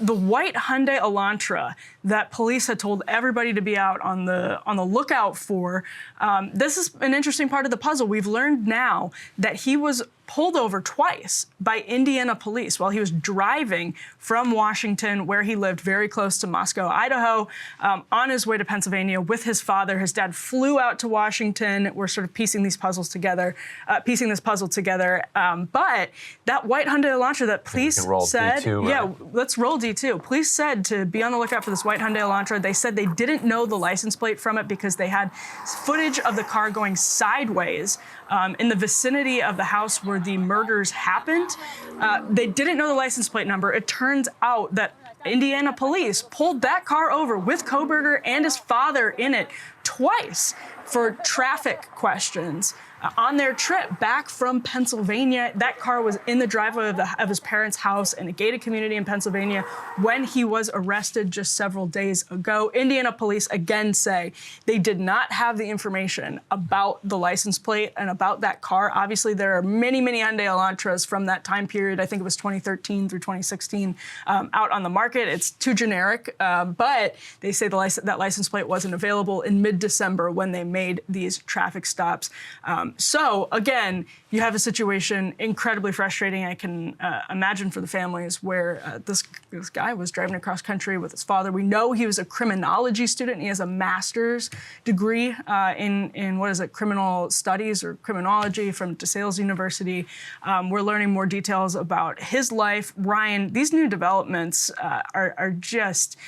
The white Hyundai Elantra that police had told everybody to be out on the lookout for. This is an interesting part of the puzzle. We've learned now that he was pulled over twice by Indiana police while he was driving from Washington, where he lived very close to Moscow, Idaho, on his way to Pennsylvania with his father. His dad flew out to Washington. We're sort of piecing this puzzle together. But that white Hyundai Elantra that police said, D2, let's roll D2. Police said to be on the lookout for this white Hyundai Elantra. They said they didn't know the license plate from it because they had footage of the car going sideways in the vicinity of the house where the murders happened. They didn't know the license plate number. It turns out that Indiana police pulled that car over with Kohberger and his father in it twice for traffic questions. On their trip back from Pennsylvania, that car was in the driveway of his parents' house in a gated community in Pennsylvania when he was arrested just several days ago. Indiana police again say they did not have the information about the license plate and about that car. Obviously, there are many, many Hyundai Elantras from that time period. I think it was 2013 through 2016 out on the market. It's too generic, but they say that license plate wasn't available in mid-December when they made these traffic stops. So again, you have a situation incredibly frustrating. I can imagine for the families where this guy was driving across country with his father. We know he was a criminology student. He has a master's degree in what is it, criminal studies or criminology from DeSales University. We're learning more details about his life. Ryan, these new developments are just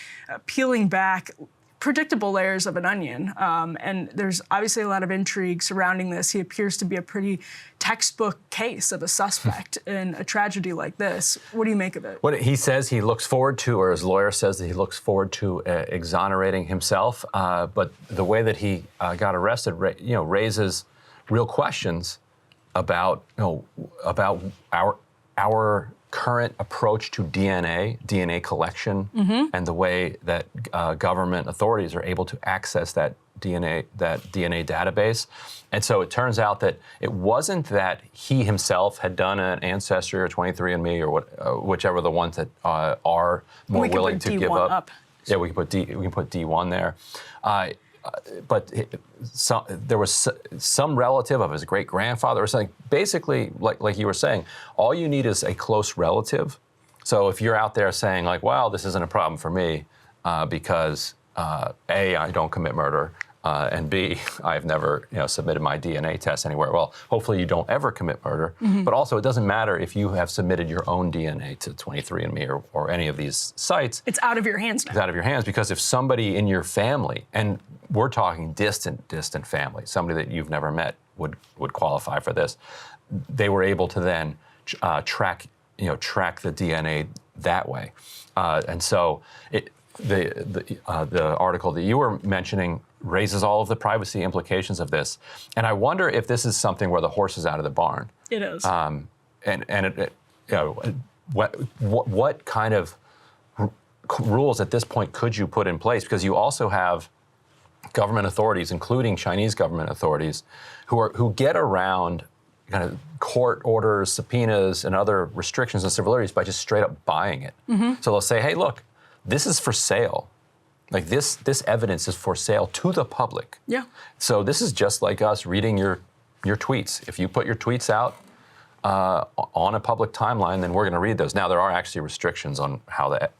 peeling back predictable layers of an onion. And there's obviously a lot of intrigue surrounding this. He appears to be a pretty textbook case of a suspect in a tragedy like this. What do you make of it? What he says he looks forward to, or his lawyer says that he looks forward to exonerating himself. But the way that he got arrested, raises real questions about, about our current approach to DNA collection, and the way that government authorities are able to access that DNA database. And so it turns out that it wasn't that he himself had done an Ancestry or 23andMe or whichever the ones that are more willing to give up. Yeah, we can put D1 there. But there was some relative of his great-grandfather or something. Basically, like you were saying, all you need is a close relative. So if you're out there saying, like, well, this isn't a problem for me because A, I don't commit murder, and B, I've never submitted my DNA test anywhere. Well, hopefully you don't ever commit murder. But also, it doesn't matter if you have submitted your own DNA to 23andMe or any of these sites. It's out of your hands now. It's out of your hands because if somebody in your family, and we're talking distant family, somebody that you've never met would qualify for this, they were able to then track the DNA that way. And so the article that you were mentioning raises all of the privacy implications of this. And I wonder if this is something where the horse is out of the barn. It is. What kind of rules at this point could you put in place? Because you also have government authorities, including Chinese government authorities, who get around kind of court orders, subpoenas, and other restrictions on civil liberties by just straight up buying it. So they'll say, hey, look, this is for sale. Like this evidence is for sale to the public. Yeah. So this is just like us reading your tweets. If you put your tweets out on a public timeline, then we're going to read those. Now there are actually restrictions on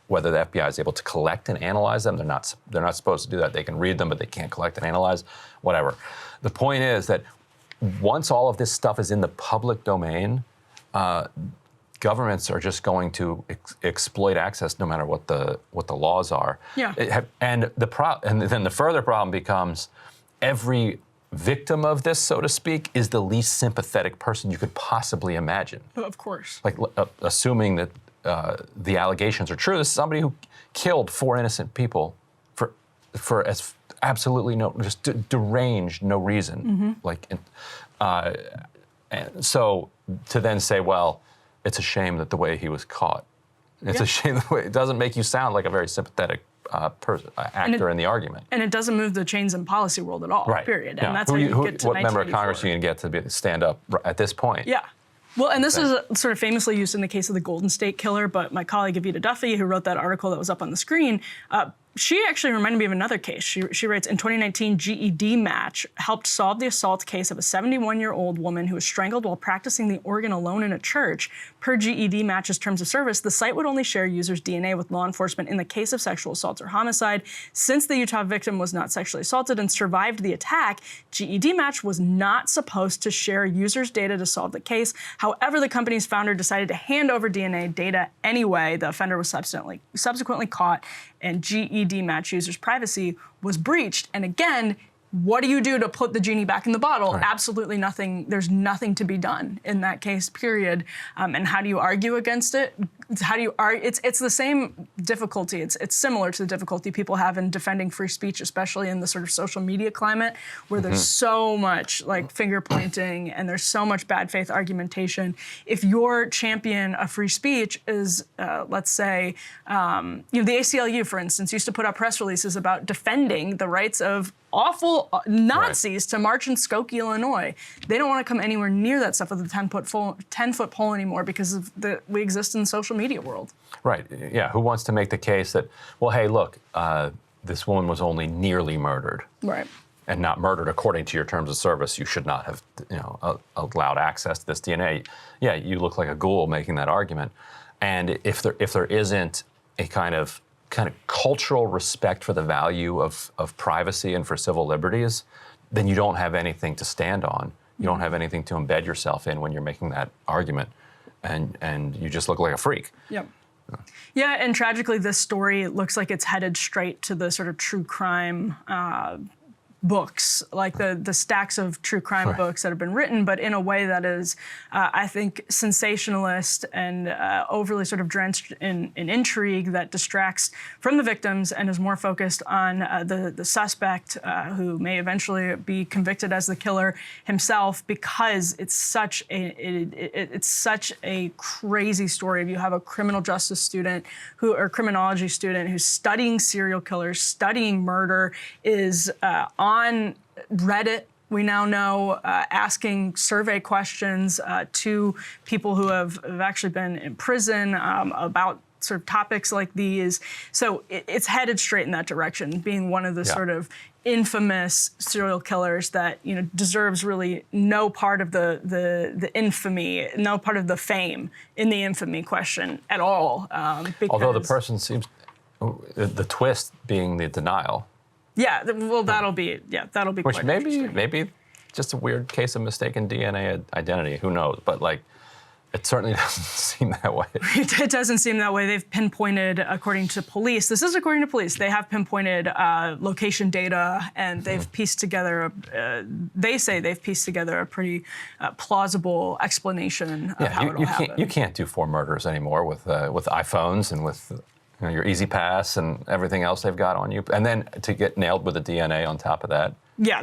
whether the FBI is able to collect and analyze them. They're not supposed to do that. They can read them, but they can't collect and analyze. Whatever. The point is that once all of this stuff is in the public domain, governments are just going to exploit access no matter what the laws are. Yeah. And then the further problem becomes every victim of this, so to speak, is the least sympathetic person you could possibly imagine. Of course. Like assuming that the allegations are true, this is somebody who killed 4 innocent people for as absolutely deranged, no reason. And so to then say, well, it's a shame that the way he was caught. It's a shame the way it doesn't make you sound like a very sympathetic actor in the argument. And it doesn't move the chains in policy world at all, period. And that's how you get to 1984. What member of Congress are you going to get to stand up at this point? Yeah. Well, and this is sort of famously used in the case of the Golden State Killer, but my colleague Evita Duffy, who wrote that article that was up on the screen, she actually reminded me of another case. She writes, in 2019, GED Match helped solve the assault case of a 71-year-old woman who was strangled while practicing the organ alone in a church. Per GED Match's terms of service, the site would only share users' DNA with law enforcement in the case of sexual assault or homicide. Since the Utah victim was not sexually assaulted and survived the attack, GED Match was not supposed to share users' data to solve the case. However, the company's founder decided to hand over DNA data anyway. The offender was subsequently caught, and GED Match users' privacy was breached. And again, what do you do to put the genie back in the bottle? Right. Absolutely nothing. There's nothing to be done in that case, period. And how do you argue against it? How do you argue? It's the same difficulty. It's similar to the difficulty people have in defending free speech, especially in the sort of social media climate where there's so much like finger pointing and there's so much bad faith argumentation. If your champion of free speech is, let's say, the ACLU, for instance, used to put out press releases about defending the rights of awful Nazis to march in Skokie, Illinois. They don't want to come anywhere near that stuff with a 10-foot pole anymore because of we exist in the social media world. Right. Yeah. Who wants to make the case that, well, hey, look, this woman was only nearly murdered. Right. And not murdered according to your terms of service. You should not have, allowed access to this DNA. Yeah, you look like a ghoul making that argument. And if there isn't a kind of cultural respect for the value of privacy and for civil liberties, then you don't have anything to stand on. You don't have anything to embed yourself in when you're making that argument, and you just look like a freak. Yep. Yeah, and tragically, this story looks like it's headed straight to the sort of true crime books, like the stacks of true crime books that have been written, but in a way that is, I think, sensationalist and overly sort of drenched in intrigue that distracts from the victims and is more focused on the suspect who may eventually be convicted as the killer himself, because it's such a crazy story. You have a criminal justice student or criminology student who's studying serial killers, studying murder, is on Reddit, we now know, asking survey questions to people who have actually been in prison about sort of topics like these. So it's headed straight in that direction, being one of the sort of infamous serial killers that deserves really no part of the infamy, no part of the fame in the infamy question at all. Although the person seems, the twist being the denial. Yeah, well, that'll be which quite maybe just a weird case of mistaken DNA identity. Who knows? But it certainly doesn't seem that way. It doesn't seem that way. They've pinpointed, according to police. This is according to police. They have pinpointed location data, and they've pieced together. They say they've pieced together a pretty plausible explanation of how it all happened. You can't do 4 murders anymore with iPhones and with your Easy Pass and everything else they've got on you, and then to get nailed with the DNA on top of that. Yeah,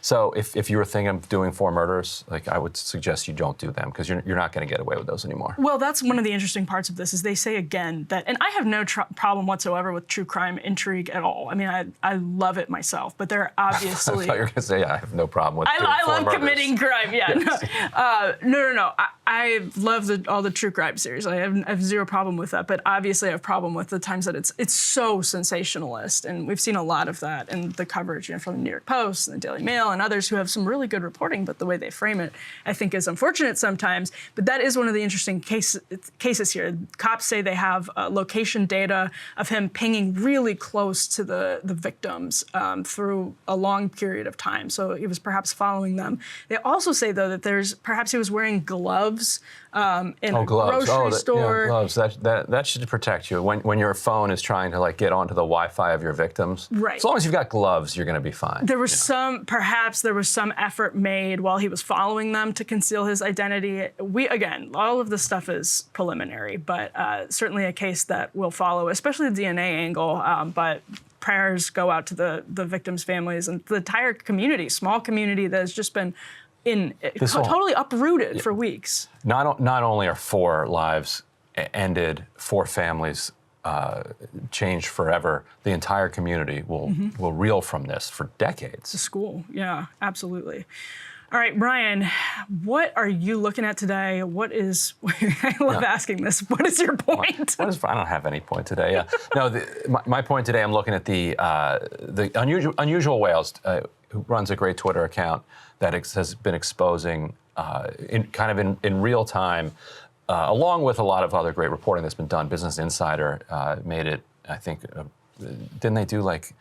so if you were thinking of doing 4 murders, I would suggest you don't do them because you're not going to get away with those anymore. Well, that's one of the interesting parts of this is they say again that, and I have no problem whatsoever with true crime intrigue at all. I mean, I love it myself, but there are obviously. I thought you were going to say I have no problem with. I love murders. committing crime. Yeah, yes. No. I love all the true crime series. I have zero problem with that, but obviously I have a problem with the times that it's so sensationalist, and we've seen a lot of that in the coverage, from the New York Post and the Daily Mail and others who have some really good reporting, but the way they frame it, I think, is unfortunate sometimes. But that is one of the interesting cases here. Cops say they have location data of him pinging really close to the victims through a long period of time. So he was perhaps following them. They also say, though, that perhaps he was wearing gloves in a grocery store. Yeah, gloves. That should protect you when your phone is trying to get onto the Wi-Fi of your victims. Right. As long as you've got gloves, you're going to be fine. There was some effort made while he was following them to conceal his identity. All of this stuff is preliminary, but certainly a case that will follow, especially the DNA angle. But prayers go out to the victims' families and the entire community, small community that has just been totally uprooted for weeks. Not only are 4 lives ended, 4 families changed forever, the entire community will reel from this for decades. The school, yeah, absolutely. All right, Brian, what are you looking at today? I love asking this. What is your point? I don't have any point today. Yeah. No, my point today, I'm looking at the Unusual Whales, who runs a great Twitter account that has been exposing in real time, along with a lot of other great reporting that's been done. Business Insider made it, I think, didn't they do like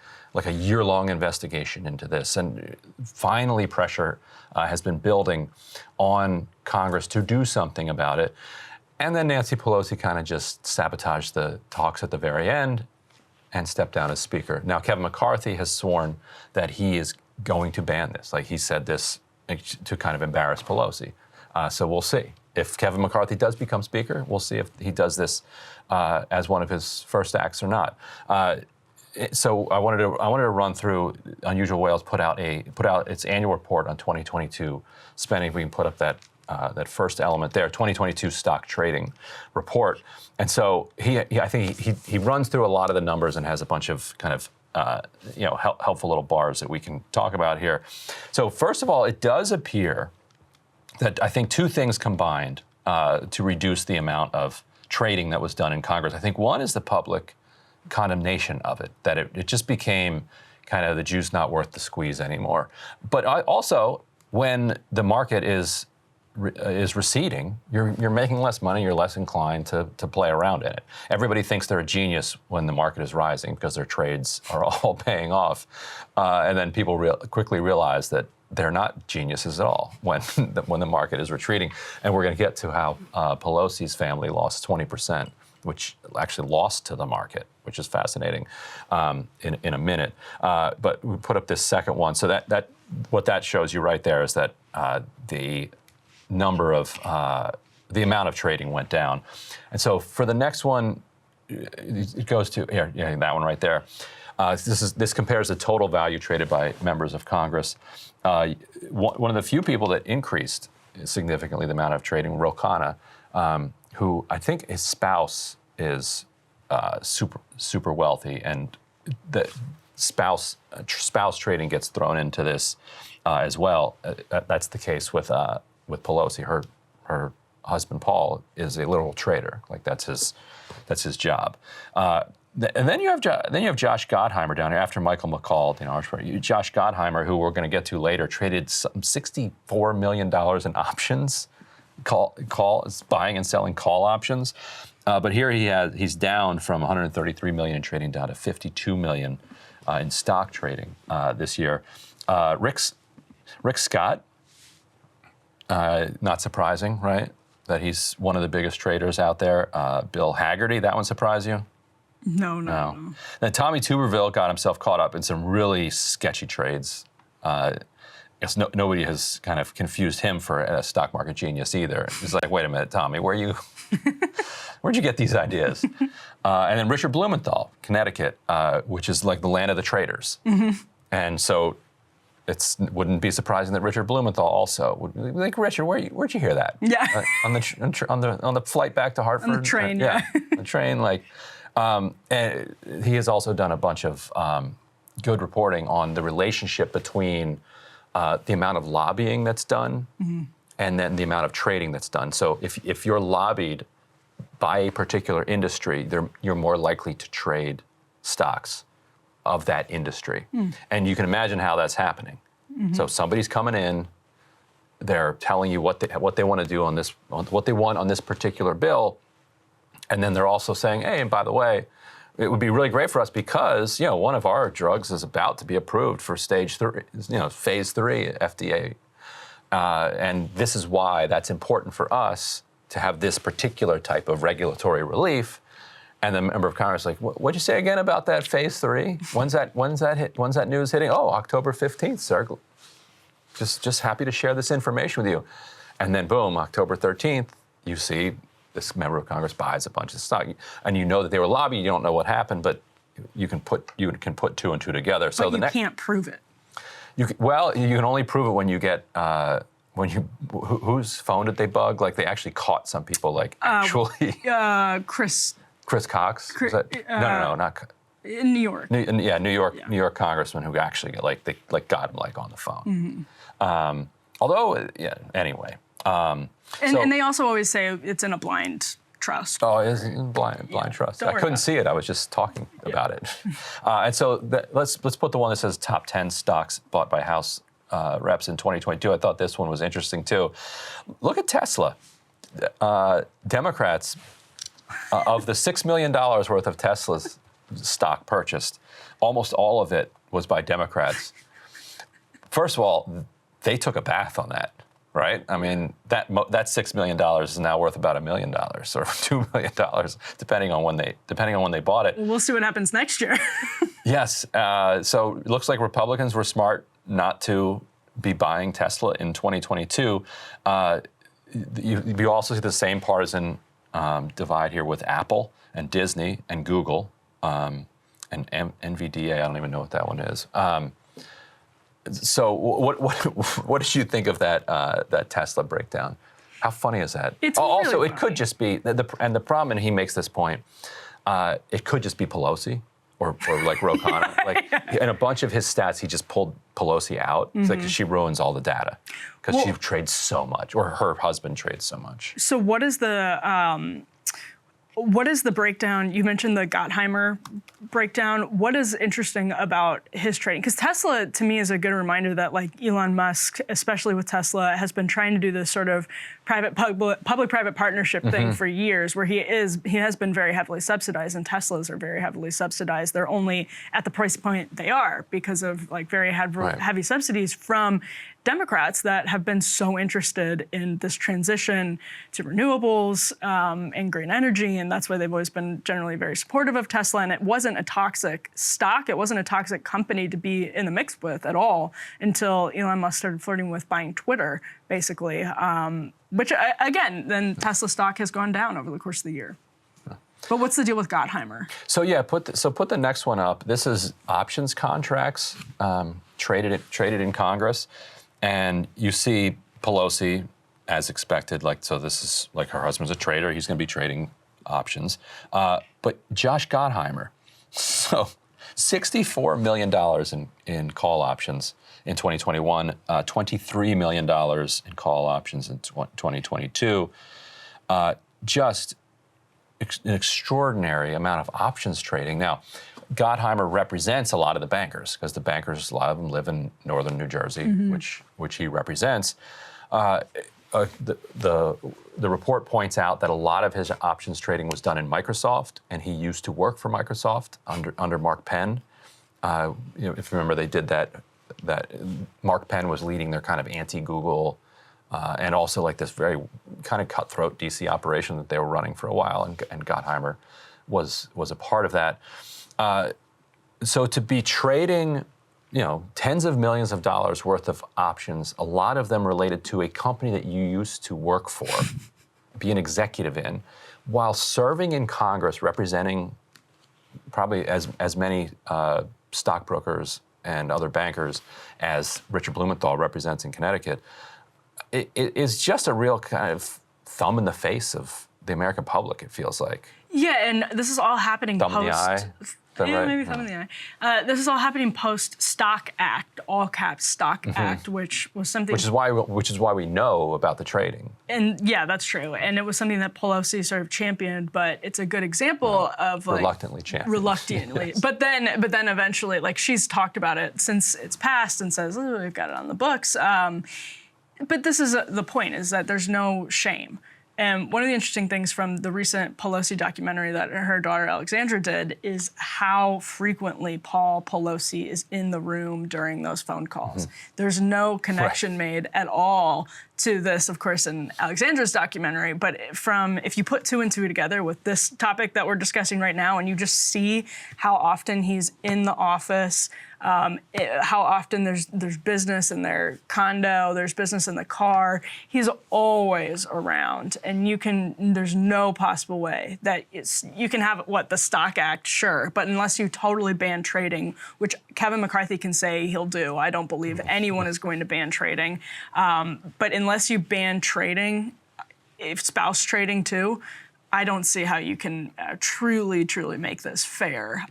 a year-long investigation into this? And finally pressure has been building on Congress to do something about it. And then Nancy Pelosi kind of just sabotaged the talks at the very end. and step down as Speaker. Now, Kevin McCarthy has sworn that he is going to ban this. Like, he said this to kind of embarrass Pelosi. So we'll see. If Kevin McCarthy does become Speaker, we'll see if he does this as one of his first acts or not. So I wanted to run through. Unusual Whales put out its annual report on 2022 spending. If we can put up that first element there, 2022 stock trading report. And so I think he runs through a lot of the numbers and has a bunch of kind of helpful little bars that we can talk about here. So first of all, it does appear that I think two things combined to reduce the amount of trading that was done in Congress. I think one is the public condemnation of it, that it just became kind of the juice not worth the squeeze anymore. But also, when the market is receding, you're making less money, you're less inclined to play around in it. Everybody thinks they're a genius when the market is rising because their trades are all paying off. And then people quickly realize that they're not geniuses at all when the market is retreating. And we're going to get to how Pelosi's family lost 20%, which actually lost to the market, which is fascinating in a minute. But we put up this second one. So that what that shows you right there is that the amount of trading went down. And so for the next one, it goes to here, that one right there. This compares the total value traded by members of Congress. One of the few people that increased significantly the amount of trading, Ro Khanna, who I think his spouse is super wealthy, and the spouse trading gets thrown into this as well. That's the case with Pelosi. Her husband Paul is a literal trader. Like that's his job. And then you have Josh Gottheimer down here after Michael McCall. Josh Gottheimer, who we're going to get to later, traded $64 million in options, buying and selling call options. But here he's down from 133 million in trading down to 52 million in stock trading this year. Rick Scott, not surprising, right? That he's one of the biggest traders out there. Bill Hagerty, that one surprise you? No. Then Tommy Tuberville got himself caught up in some really sketchy trades. I guess nobody has kind of confused him for a stock market genius either. It's like, wait a minute, Tommy, where'd you get these ideas? And then Richard Blumenthal, Connecticut, which is like the land of the traders. Mm-hmm. And so wouldn't be surprising that Richard Blumenthal also would be like, Richard, where'd you hear that? Yeah. On the flight back to Hartford? On the train, yeah. The train, like. And he has also done a bunch of good reporting on the relationship between the amount of lobbying that's done and then the amount of trading that's done. So if you're lobbied by a particular industry, you're more likely to trade stocks of that industry. And you can imagine how that's happening. So somebody's coming in, they're telling you what they want to do on this, what they want on this particular bill. And then they're also saying, hey, and by the way, it would be really great for us because, one of our drugs is about to be approved for phase 3 FDA. And this is why that's important for us to have this particular type of regulatory relief. And the member of Congress is like, what'd you say again about that phase 3? When's that news hitting? Oh, October 15th, sir. Just happy to share this information with you. And then boom, October 13th, you see this member of Congress buys a bunch of stock, and you know that they were lobbying. You don't know what happened, but you can put two and two together. So you can't prove it. You can only prove it when you get whose phone did they bug? Like they actually caught some people. Like actually, Chris Cox. No, not in New York. New York congressman who actually got him on the phone. Anyway. And they also always say it's in a blind trust. Oh, it's in blind trust. I couldn't see it. I was just talking about it. And so let's put the one that says top 10 stocks bought by House reps in 2022. I thought this one was interesting too. Look at Tesla. Democrats, of the $6 million worth of Tesla's stock purchased, almost all of it was by Democrats. First of all, they took a bath on that. right? I mean, that $6 million is now worth about $1 million or $2 million, depending on when they bought it. We'll see what happens next year. Yes. So it looks like Republicans were smart not to be buying Tesla in 2022. You also see the same partisan divide here with Apple and Disney and Google and NVDA. I don't even know what that one is. So what did you think of that Tesla breakdown? How funny is that? It's also, really it could just be the problem, and he makes this point. It could just be Pelosi or like Ro Khanna. Like in a bunch of his stats, he just pulled Pelosi out. It's like she ruins all the data because she trades so much, or her husband trades so much. So what is the breakdown? You mentioned the Gottheimer breakdown. What is interesting about his trading? Because Tesla, to me, is a good reminder that, like, Elon Musk, especially with Tesla, has been trying to do this sort of public-private partnership thing for years, where he has been very heavily subsidized, and Teslas are very heavily subsidized. They're only at the price point they are because of, like, very heavy subsidies from Democrats that have been so interested in this transition to renewables and green energy, and that's why they've always been generally very supportive of Tesla. And it wasn't a toxic stock, it wasn't a toxic company to be in the mix with at all until Elon Musk started flirting with buying Twitter, basically. Which, again, then Tesla stock has gone down over the course of the year. But what's the deal with Gottheimer? So yeah, put the next one up. This is options contracts traded in Congress. And you see Pelosi, as expected, this is like her husband's a trader. He's going to be trading options. But Josh Gottheimer, so $64 million in call options in 2021, $23 million in call options in 2022. Just an extraordinary amount of options trading. Now, Gottheimer represents a lot of the bankers, because the bankers, a lot of them live in northern New Jersey, which he represents. The report points out that a lot of his options trading was done in Microsoft, and he used to work for Microsoft under Mark Penn. If you remember, they did that Mark Penn was leading their kind of anti-Google and also like this very kind of cutthroat DC operation that they were running for a while, and Gottheimer was a part of that. So to be trading, tens of millions of dollars worth of options, a lot of them related to a company that you used to work for, be an executive in, while serving in Congress, representing probably as many stockbrokers and other bankers as Richard Blumenthal represents in Connecticut, it is just a real kind of thumb in the face of the American public, it feels like. Yeah, and this is all happening thumb in the eye. Yeah, maybe thumb in the eye. This is all happening post Stock Act, all caps Stock Act, which was something. Which is why we know about the trading. And yeah, that's true. And it was something that Pelosi sort of championed, but it's a good example of like reluctantly championed. Reluctantly, yes. But then eventually, like, she's talked about it since it's passed and says, oh, we've got it on the books. But this is the point: is that there's no shame. And one of the interesting things from the recent Pelosi documentary that her daughter Alexandra did is how frequently Paul Pelosi is in the room during those phone calls. There's no connection made at all to this, of course, in Alexandra's documentary, but if you put two and two together with this topic that we're discussing right now, and you just see how often he's in the office, how often there's business in their condo, there's business in the car, he's always around, and there's no possible way that you can have the Stock Act, sure, but unless you totally ban trading, which Kevin McCarthy can say he'll do, I don't believe anyone is going to ban trading, but unless you ban trading, if spouse trading too, I don't see how you can truly make this fair,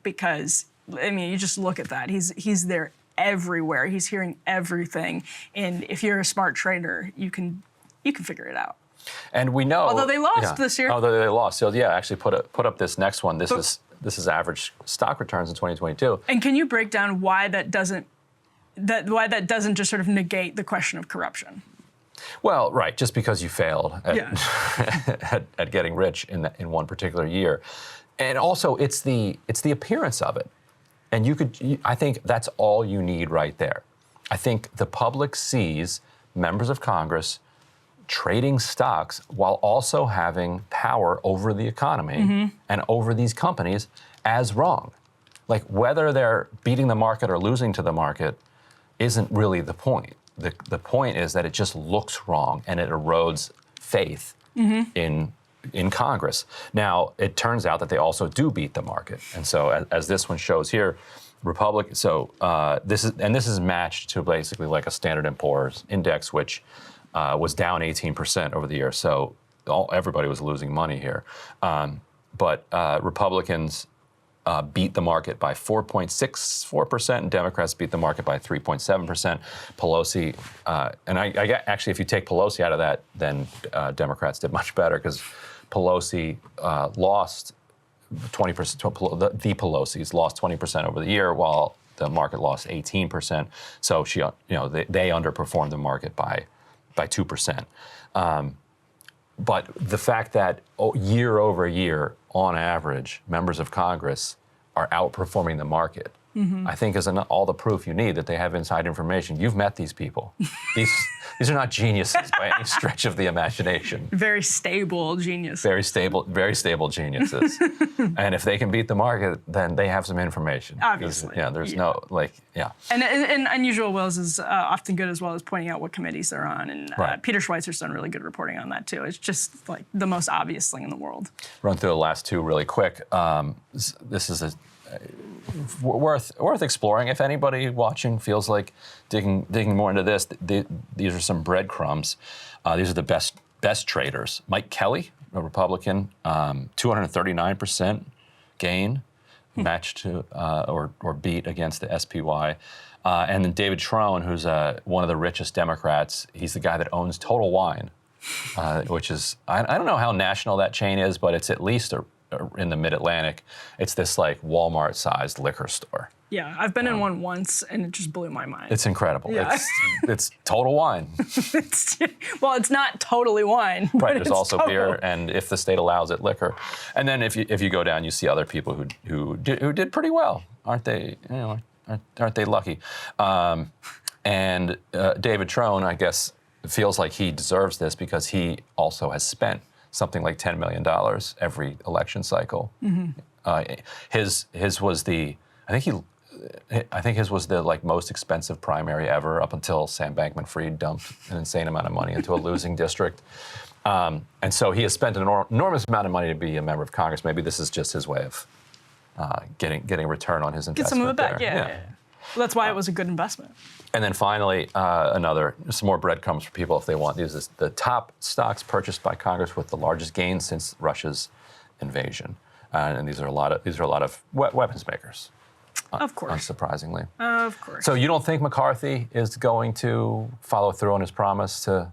because I mean, you just look at that. He's there everywhere. He's hearing everything, and if you're a smart trader, you can figure it out. And we know, although they lost this year. Although they lost, so yeah, actually put up this next one. This is average stock returns in 2022. And can you break down why that doesn't just sort of negate the question of corruption? Well, right, just because you failed at getting rich in one particular year, and also it's the appearance of it. And I think that's all you need right there. I think the public sees members of Congress trading stocks while also having power over the economy and over these companies as wrong. Like, whether they're beating the market or losing to the market isn't really the point. The point is that it just looks wrong and it erodes faith in Congress. Now, it turns out that they also do beat the market. And so as this one shows here, this is matched to basically like a Standard & Poor's index, which was down 18% over the year. So everybody was losing money here. But Republicans beat the market by 4.64%, and Democrats beat the market by 3.7%. Pelosi, and actually, if you take Pelosi out of that, then Democrats did much better, because Pelosi lost 20%. The Pelosi's lost 20% over the year, while the market lost 18%. So they underperformed the market by 2%. But the fact that year over year, on average, members of Congress are outperforming the market, I think is all the proof you need that they have inside information. You've met these people. These are not geniuses by any stretch of the imagination. Very stable geniuses. Very stable geniuses. And if they can beat the market, then they have some information. Obviously. And Unusual Wills is often good, as well as pointing out what committees they're on. And Peter Schweizer's done really good reporting on that, too. It's just like the most obvious thing in the world. Run through the last two really quick. This is worth exploring. If anybody watching feels like digging more into this, these are some breadcrumbs. These are the best traders. Mike Kelly, a Republican, 239% gain, matched to or beat against the SPY. And then David Trone, who's one of the richest Democrats. He's the guy that owns Total Wine, which is, I don't know how national that chain is, but it's at least in the Mid-Atlantic. It's this like Walmart-sized liquor store. Yeah, I've been in one once, and it just blew my mind. It's incredible. Yeah. It's Total Wine. It's not totally wine. Right. There's also beer, and if the state allows it, liquor. And then if you go down, you see other people who did pretty well, aren't they? Aren't they lucky? And David Trone, I guess, feels like he deserves this because he also has spent something like $10 million every election cycle. His was the, I think his was the like most expensive primary ever, up until Sam Bankman-Fried dumped an insane amount of money into a losing district. And so he has spent an enormous amount of money to be a member of Congress. Maybe this is just his way of getting a return on his investment. Get some of it back, there. yeah. Well, that's why it was a good investment. And then finally, some more breadcrumbs for people if they want. These are the top stocks purchased by Congress with the largest gains since Russia's invasion, and these are a lot of weapons makers. Of course, unsurprisingly. Of course. So you don't think McCarthy is going to follow through on his promise to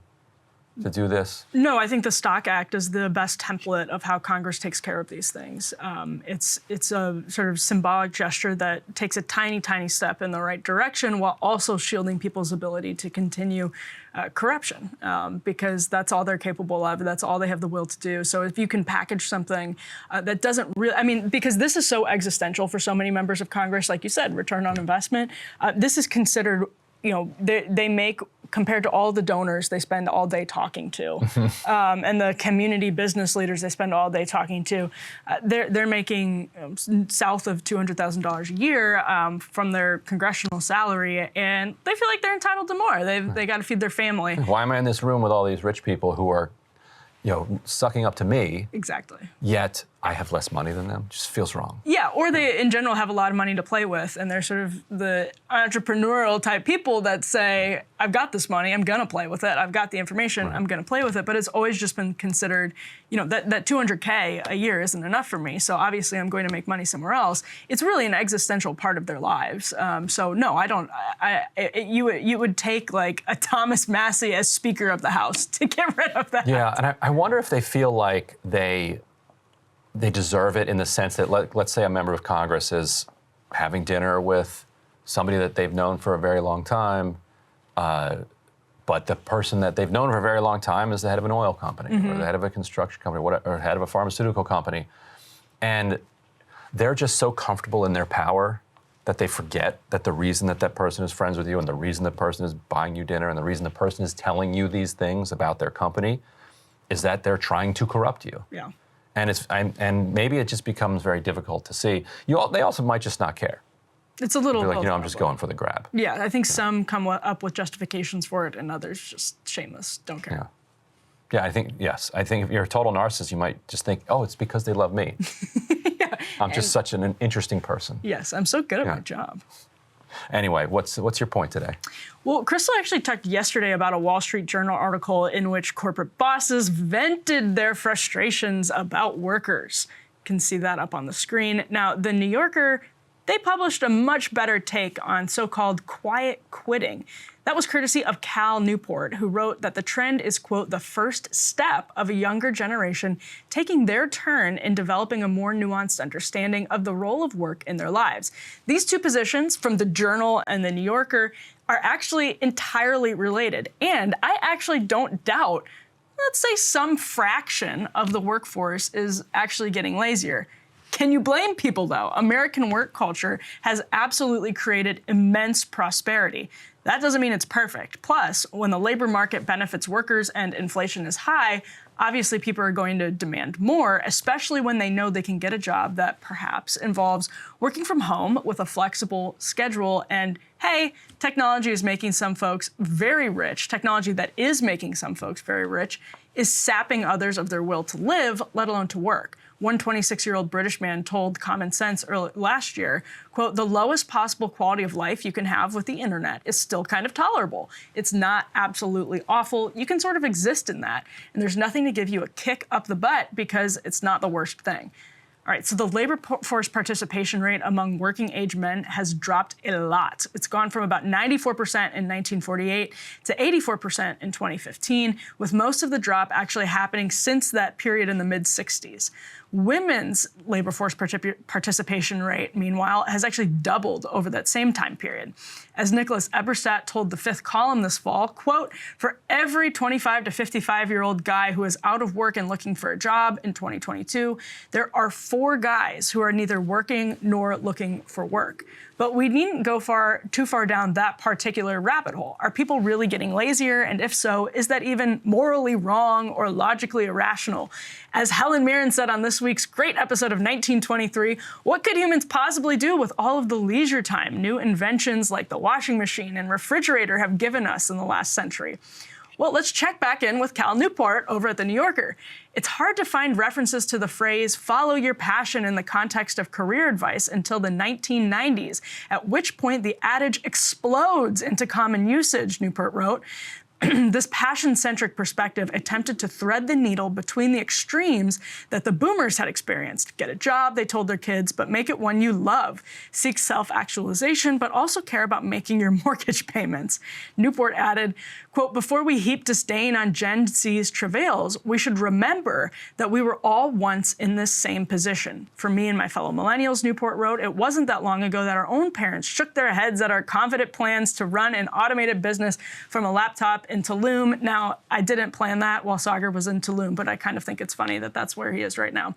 do this? No, I think the Stock Act is the best template of how Congress takes care of these things. It's a sort of symbolic gesture that takes a tiny, tiny step in the right direction while also shielding people's ability to continue corruption, because that's all they're capable of. That's all they have the will to do. So if you can package something that doesn't really, because this is so existential for so many members of Congress, like you said, return on investment, this is considered, they make, compared to all the donors they spend all day talking to, and the community business leaders they spend all day talking to, they're making south of $200,000 a year from their congressional salary, and they feel like they're entitled to more. They got to feed their family. Why am I in this room with all these rich people who are, sucking up to me? Exactly. Yet I have less money than them. Just feels wrong. Yeah, or they, in general, have a lot of money to play with, and they're sort of the entrepreneurial type people that say, I've got this money, I'm gonna play with it, I've got the information, I'm gonna play with it, but it's always just been considered, that $200K a year isn't enough for me, so obviously I'm going to make money somewhere else. It's really an existential part of their lives. So no, I don't, you would take like a Thomas Massey as Speaker of the House to get rid of that. Yeah, and I wonder if they feel like they deserve it, in the sense that, let's say a member of Congress is having dinner with somebody that they've known for a very long time, but the person that they've known for a very long time is the head of an oil company, or the head of a construction company, or head of a pharmaceutical company. And they're just so comfortable in their power that they forget that the reason that that person is friends with you and the reason the person is buying you dinner and the reason the person is telling you these things about their company is that they're trying to corrupt you. Yeah. And maybe it just becomes very difficult to see. They also might just not care. It's a little They're like, both I'm just going for the grab. Yeah, I think some come up with justifications for it, and others just shameless, don't care. Yeah, I think, yes. I think if you're a total narcissist, you might just think, oh, it's because they love me. Yeah. I'm just such an interesting person. Yes, I'm so good at my job. Anyway, what's your point today? Well, Crystal actually talked yesterday about a Wall Street Journal article in which corporate bosses vented their frustrations about workers. You can see that up on the screen. Now, the New Yorker, they published a much better take on so-called quiet quitting. That was courtesy of Cal Newport, who wrote that the trend is, quote, the first step of a younger generation taking their turn in developing a more nuanced understanding of the role of work in their lives. These two positions from the Journal and the New Yorker are actually entirely related. And I actually don't doubt, let's say some fraction of the workforce is actually getting lazier. Can you blame people, though? American work culture has absolutely created immense prosperity. That doesn't mean it's perfect. Plus, when the labor market benefits workers and inflation is high, obviously people are going to demand more, especially when they know they can get a job that perhaps involves working from home with a flexible schedule. And hey, technology is making some folks very rich. Technology that is making some folks very rich is sapping others of their will to live, let alone to work. One 26-year-old British man told Common Sense last year, quote, the lowest possible quality of life you can have with the internet is still kind of tolerable. It's not absolutely awful. You can sort of exist in that. And there's nothing to give you a kick up the butt because it's not the worst thing. All right, so the labor force participation rate among working age men has dropped a lot. It's gone from about 94% in 1948 to 84% in 2015, with most of the drop actually happening since that period in the mid-60s. Women's labor force participation rate, meanwhile, has actually doubled over that same time period. As Nicholas Eberstadt told the Fifth Column this fall, quote, for every 25 to 55-year-old guy who is out of work and looking for a job in 2022, there are 4 guys who are neither working nor looking for work. But we needn't go too far down that particular rabbit hole. Are people really getting lazier? And if so, is that even morally wrong or logically irrational? As Helen Mirren said on this week's great episode of 1923, what could humans possibly do with all of the leisure time new inventions like the washing machine and refrigerator have given us in the last century? Well, let's check back in with Cal Newport over at The New Yorker. It's hard to find references to the phrase, follow your passion in the context of career advice until the 1990s, at which point the adage explodes into common usage, Newport wrote. This passion-centric perspective attempted to thread the needle between the extremes that the boomers had experienced. Get a job, they told their kids, but make it one you love. Seek self-actualization, but also care about making your mortgage payments. Newport added, quote, before we heap disdain on Gen Z's travails, we should remember that we were all once in this same position. For me and my fellow millennials, Newport wrote, it wasn't that long ago that our own parents shook their heads at our confident plans to run an automated business from a laptop in Tulum. Now, I didn't plan that while Sagar was in Tulum, but I kind of think it's funny that that's where he is right now.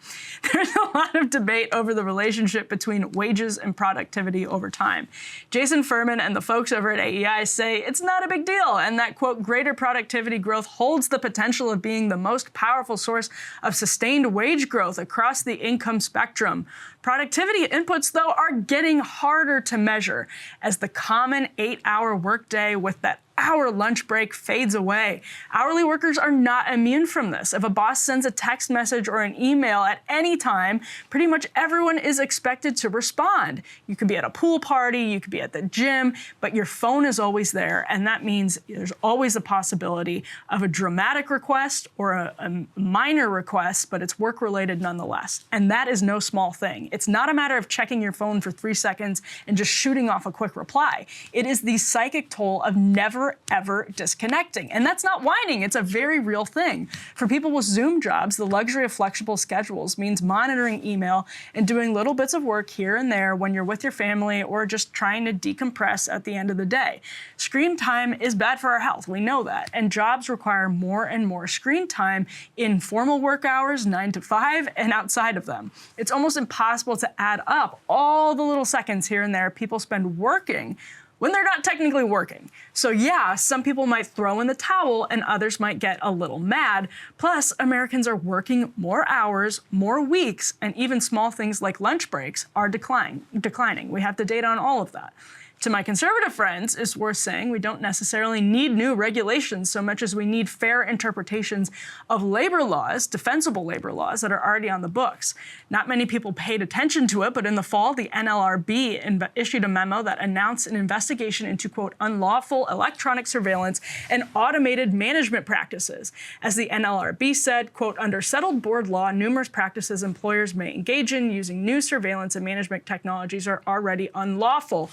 There's a lot of debate over the relationship between wages and productivity over time. Jason Furman and the folks over at AEI say it's not a big deal, and that, quote, greater productivity growth holds the potential of being the most powerful source of sustained wage growth across the income spectrum. Productivity inputs, though, are getting harder to measure as the common 8-hour workday with that hour lunch break fades away. Hourly workers are not immune from this. If a boss sends a text message or an email at any time, pretty much everyone is expected to respond. You could be at a pool party, you could be at the gym, but your phone is always there, and that means there's always the possibility of a dramatic request or a minor request, but it's work-related nonetheless. And that is no small thing. It's not a matter of checking your phone for 3 seconds and just shooting off a quick reply. It is the psychic toll of never, ever disconnecting. And that's not whining. It's a very real thing. For people with Zoom jobs, the luxury of flexible schedules means monitoring email and doing little bits of work here and there when you're with your family or just trying to decompress at the end of the day. Screen time is bad for our health. We know that. And jobs require more and more screen time in formal work hours, 9 to 5, and outside of them. It's almost impossible impossible to add up all the little seconds here and there people spend working when they're not technically working. So yeah, some people might throw in the towel and others might get a little mad. Plus, Americans are working more hours, more weeks, and even small things like lunch breaks are declining. We have the data on all of that. To my conservative friends, it's worth saying we don't necessarily need new regulations so much as we need fair interpretations of labor laws, defensible labor laws that are already on the books. Not many people paid attention to it, but in the fall, the NLRB issued a memo that announced an investigation into, quote, unlawful electronic surveillance and automated management practices. As the NLRB said, quote, under settled board law, numerous practices employers may engage in using new surveillance and management technologies are already unlawful.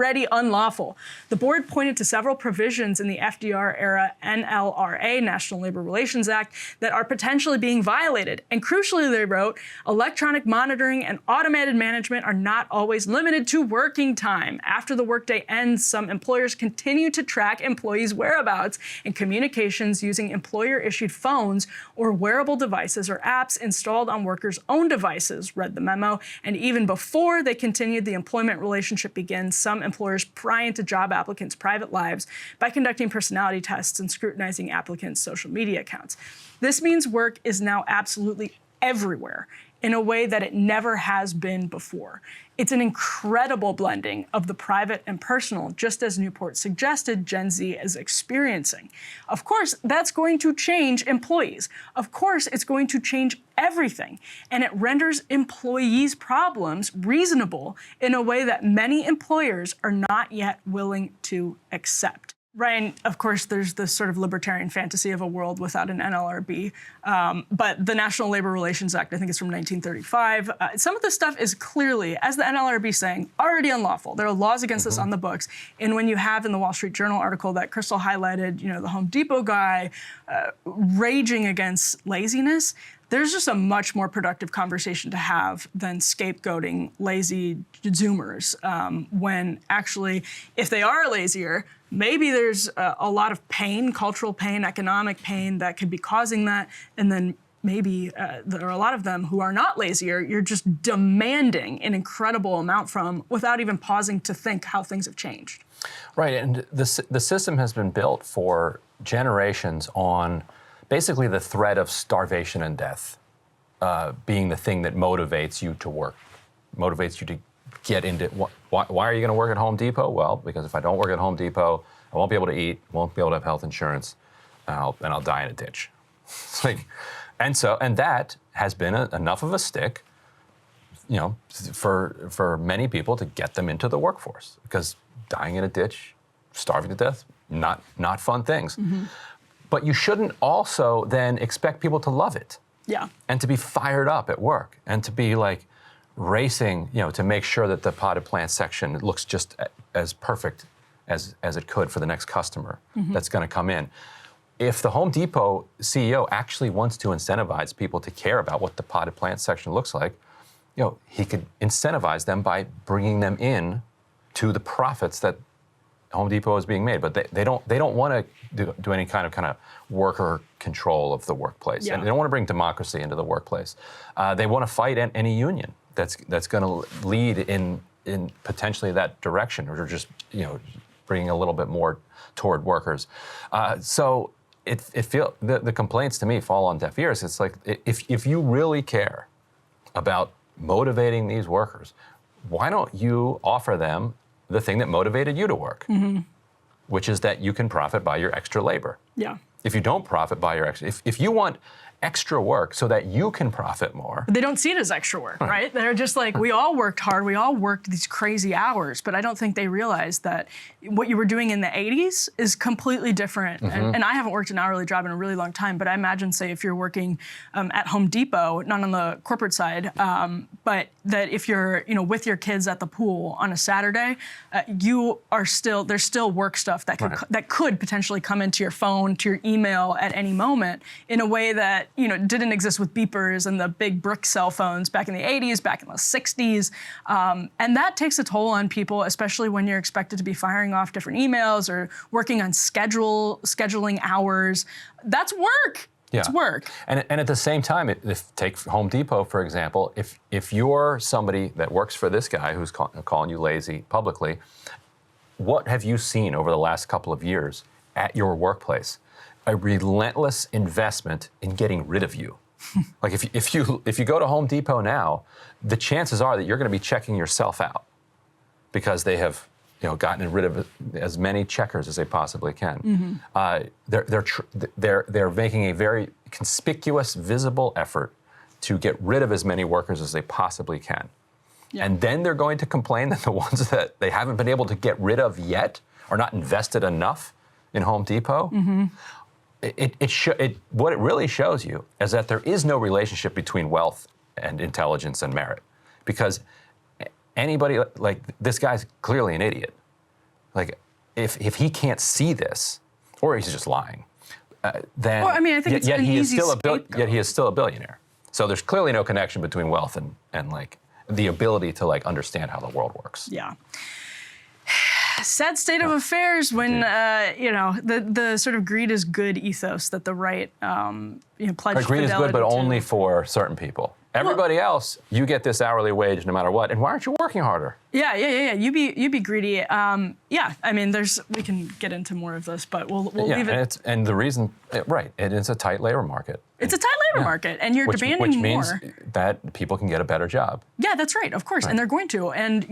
The board pointed to several provisions in the FDR-era NLRA, National Labor Relations Act, that are potentially being violated. And crucially, they wrote, electronic monitoring and automated management are not always limited to working time. After the workday ends, some employers continue to track employees' whereabouts and communications using employer-issued phones or wearable devices or apps installed on workers' own devices, read the memo. And even before they continued the employment relationship begins, some employers pry into job applicants' private lives by conducting personality tests and scrutinizing applicants' social media accounts. This means work is now absolutely everywhere in a way that it never has been before. It's an incredible blending of the private and personal, just as Newport suggested Gen Z is experiencing. Of course, that's going to change employees. Of course, it's going to change everything. And it renders employees' problems reasonable in a way that many employers are not yet willing to accept. Ryan, of course, there's this sort of libertarian fantasy of a world without an NLRB, but the National Labor Relations Act, I think it's from 1935. Some of this stuff is clearly, as the NLRB saying, already unlawful. There are laws against this on the books. And when you have in the Wall Street Journal article that Crystal highlighted, you know, the Home Depot guy raging against laziness, there's just a much more productive conversation to have than scapegoating lazy Zoomers, when actually, if they are lazier, maybe there's a lot of pain, cultural pain, economic pain that could be causing that, and then maybe there are a lot of them who are not lazier, you're just demanding an incredible amount from without even pausing to think how things have changed. Right, and the system has been built for generations on basically the threat of starvation and death being the thing that motivates you to work, motivates you to get into, why are you going to work at Home Depot? Well, because if I don't work at Home Depot, I won't be able to eat, won't be able to have health insurance, and I'll die in a ditch. It's like, and that has been enough of a stick, you know, for many people to get them into the workforce, because dying in a ditch, starving to death, not fun things. Mm-hmm. But you shouldn't also then expect people to love it. Yeah. And to be fired up at work and to be like racing, you know, to make sure that the potted plant section looks just as perfect as it could for the next customer that's going to come in. If the Home Depot CEO actually wants to incentivize people to care about what the potted plant section looks like, you know, he could incentivize them by bringing them in to the profits that Home Depot is being made, but they don't want to do any kind of worker control of the workplace, and they don't want to bring democracy into the workplace. They want to fight any union that's going to lead in potentially that direction, or just, you know, bringing a little bit more toward workers. So the complaints to me fall on deaf ears. It's like, if you really care about motivating these workers, why don't you offer them the thing that motivated you to work, which is that you can profit by your extra labor. Yeah. If you don't profit by your extra, if you want extra work so that you can profit more. They don't see it as extra work, right? They're just like, we all worked hard, we all worked these crazy hours, but I don't think they realize that what you were doing in the 80s is completely different. And I haven't worked an hourly job in a really long time, but I imagine, say, if you're working at Home Depot, not on the corporate side, but that if you're, you know, with your kids at the pool on a Saturday, there's still work stuff that could potentially come into your phone, to your email at any moment in a way that, you know, didn't exist with beepers and the big brick cell phones back in the 80s, back in the 60s. And that takes a toll on people, especially when you're expected to be firing off different emails or working on scheduling hours. That's work. It's work. And at the same time, take Home Depot, for example, if you're somebody that works for this guy who's calling you lazy publicly, what have you seen over the last couple of years at your workplace? A relentless investment in getting rid of you. Like if you go to Home Depot now, the chances are that you're going to be checking yourself out because they have gotten rid of as many checkers as they possibly can. They're making a very conspicuous, visible effort to get rid of as many workers as they possibly can. Yeah. And then they're going to complain that the ones that they haven't been able to get rid of yet are not invested enough in Home Depot. What it really shows you is that there is no relationship between wealth and intelligence and merit, because anybody like this guy's clearly an idiot. Like if he can't see this, or he's just lying, then well, I mean, I think yet he is still a billionaire. So there's clearly no connection between wealth and like the ability to like understand how the world works. Yeah. Sad state of affairs when the sort of greed is good ethos that the right pledged greed is good, but to. only for certain people. Everybody else, you get this hourly wage no matter what. And why aren't you working harder? Yeah. You be greedy. I mean, we can get into more of this, but we'll leave it. And the reason, right? It's a tight labor market. It's a tight labor market, and you're demanding which more. means that people can get a better job. Yeah, that's right, of course, and they're going to. And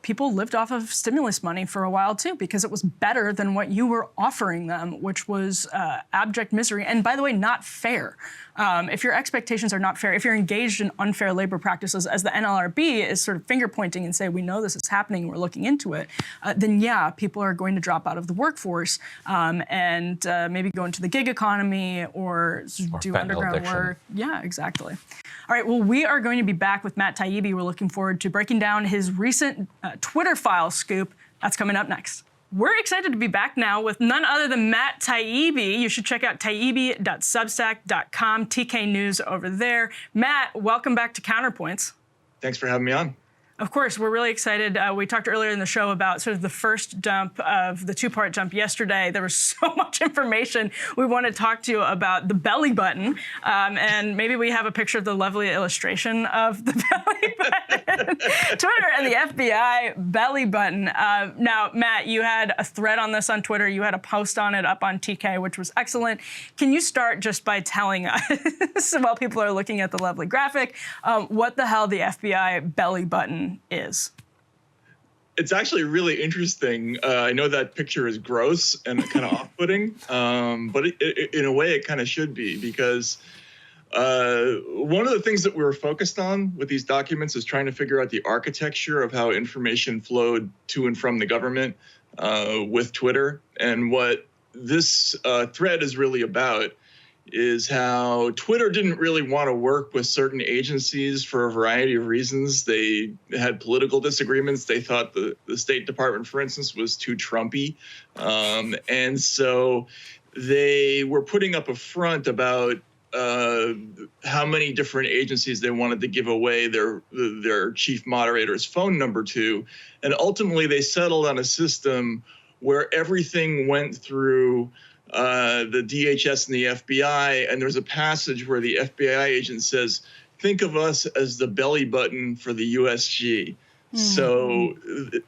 people lived off of stimulus money for a while too, because it was better than what you were offering them, which was abject misery. And by the way, not fair. If your expectations are not fair, if you're engaged in unfair labor practices, as the NLRB is sort of finger pointing and say, we know this is happening, we're looking into it, then people are going to drop out of the workforce and maybe go into the gig economy or do underground addiction. Work. Yeah, exactly. All right, well, we are going to be back with Matt Taibbi. We're looking forward to breaking down his recent Twitter file scoop. That's coming up next. We're excited to be back now with none other than Matt Taibbi. You should check out taibbi.substack.com, TK News over there. Matt, welcome back to Counterpoints. Thanks for having me on. Of course, we're really excited. We talked earlier in the show about sort of the first dump of the two-part jump yesterday. There was so much information. We want to talk to you about the belly button, and maybe we have a picture of the lovely illustration of the belly button. Twitter and the FBI belly button. Now, Matt, you had a thread on this on Twitter. You had a post on it up on TK, which was excellent. Can you start just by telling us, while people are looking at the lovely graphic, what the hell the FBI belly button is? It's actually really interesting. I know that picture is gross and kind of off-putting, but in a way it kind of should be, because one of the things that we were focused on with these documents is trying to figure out the architecture of how information flowed to and from the government with Twitter. And what this thread is really about is how Twitter didn't really want to work with certain agencies for a variety of reasons. They had political disagreements. They thought the State Department, for instance, was too Trumpy. And so they were putting up a front about how many different agencies they wanted to give away their chief moderator's phone number to. And ultimately, they settled on a system where everything went through the DHS and the FBI, and there's a passage where the FBI agent says, think of us as the belly button for the USG. Mm-hmm. So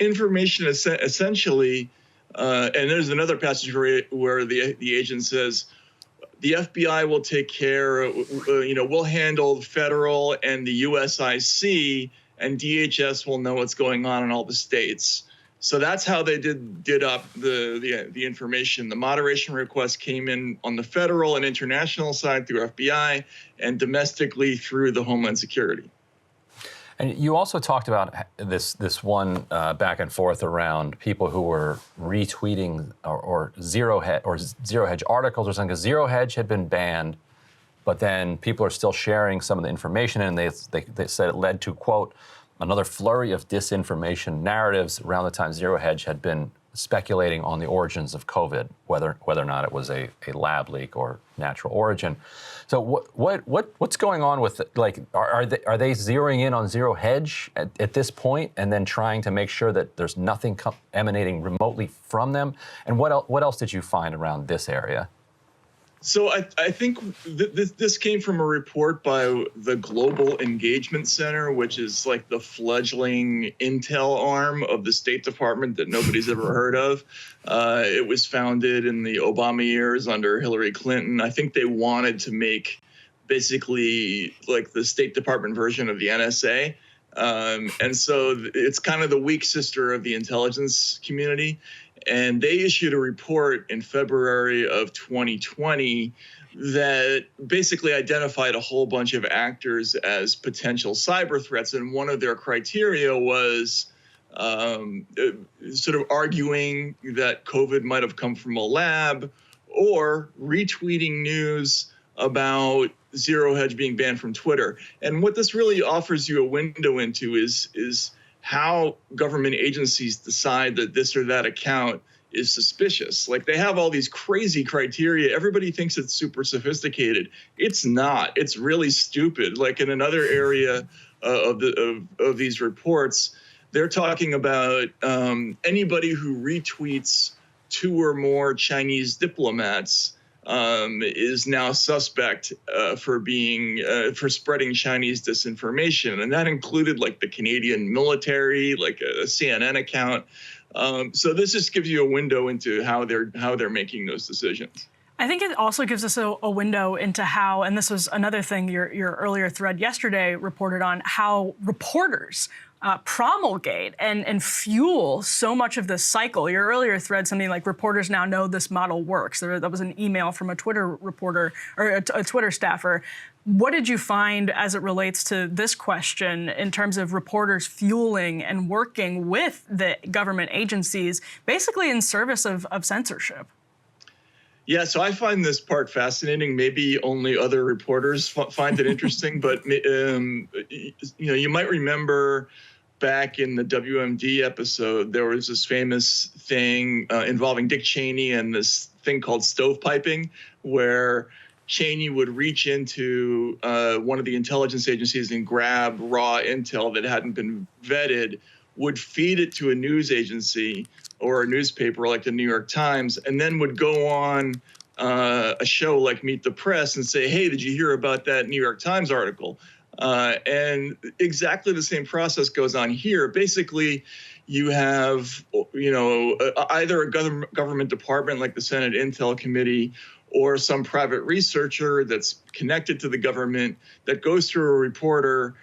information is essentially, and there's another passage where the agent says, the FBI will take care, we'll handle federal and the USIC, and DHS will know what's going on in all the states. So that's how they did up the information. The moderation request came in on the federal and international side through FBI, and domestically through the Homeland Security. And you also talked about this one back and forth around people who were retweeting or zero hedge articles or something, because Zero Hedge had been banned, but then people are still sharing some of the information, and they said it led to, quote, another flurry of disinformation narratives around the time Zero Hedge had been speculating on the origins of COVID, whether or not it was a lab leak or natural origin. So what's going on with it? Like, are they zeroing in on Zero Hedge at this point, and then trying to make sure that there's nothing emanating remotely from them? And what else did you find around this area? So I think this came from a report by the Global Engagement Center, which is like the fledgling intel arm of the State Department that nobody's ever heard of. It was founded in the Obama years under Hillary Clinton. I think they wanted to make basically like the State Department version of the NSA. And so it's kind of the weak sister of the intelligence community. And they issued a report in February of 2020 that basically identified a whole bunch of actors as potential cyber threats. And one of their criteria was sort of arguing that COVID might have come from a lab, or retweeting news about Zero Hedge being banned from Twitter. And what this really offers you a window into is how government agencies decide that this or that account is suspicious. Like, they have all these crazy criteria. Everybody thinks it's super sophisticated. It's not. It's really stupid. Like, in another area of these reports, they're talking about anybody who retweets 2 or more Chinese diplomats is now suspect for spreading Chinese disinformation, and that included like the Canadian military, like a CNN account. So this just gives you a window into how they're making those decisions. I think it also gives us a window into how, and this was another thing your earlier thread yesterday reported on, how reporters promulgate and fuel so much of this cycle. Your earlier thread, something like reporters now know this model works. That was an email from a Twitter reporter or a Twitter staffer. What did you find as it relates to this question in terms of reporters fueling and working with the government agencies, basically in service of censorship? Yeah, so I find this part fascinating. Maybe only other reporters find it interesting, but you might remember back in the WMD episode, there was this famous thing involving Dick Cheney and this thing called stovepiping, where Cheney would reach into one of the intelligence agencies and grab raw intel that hadn't been vetted, would feed it to a news agency or a newspaper like the New York Times, and then would go on a show like Meet the Press and say, hey, did you hear about that New York Times article? And exactly the same process goes on here. Basically, you have, either a government department like the Senate Intel Committee or some private researcher that's connected to the government that goes through a reporter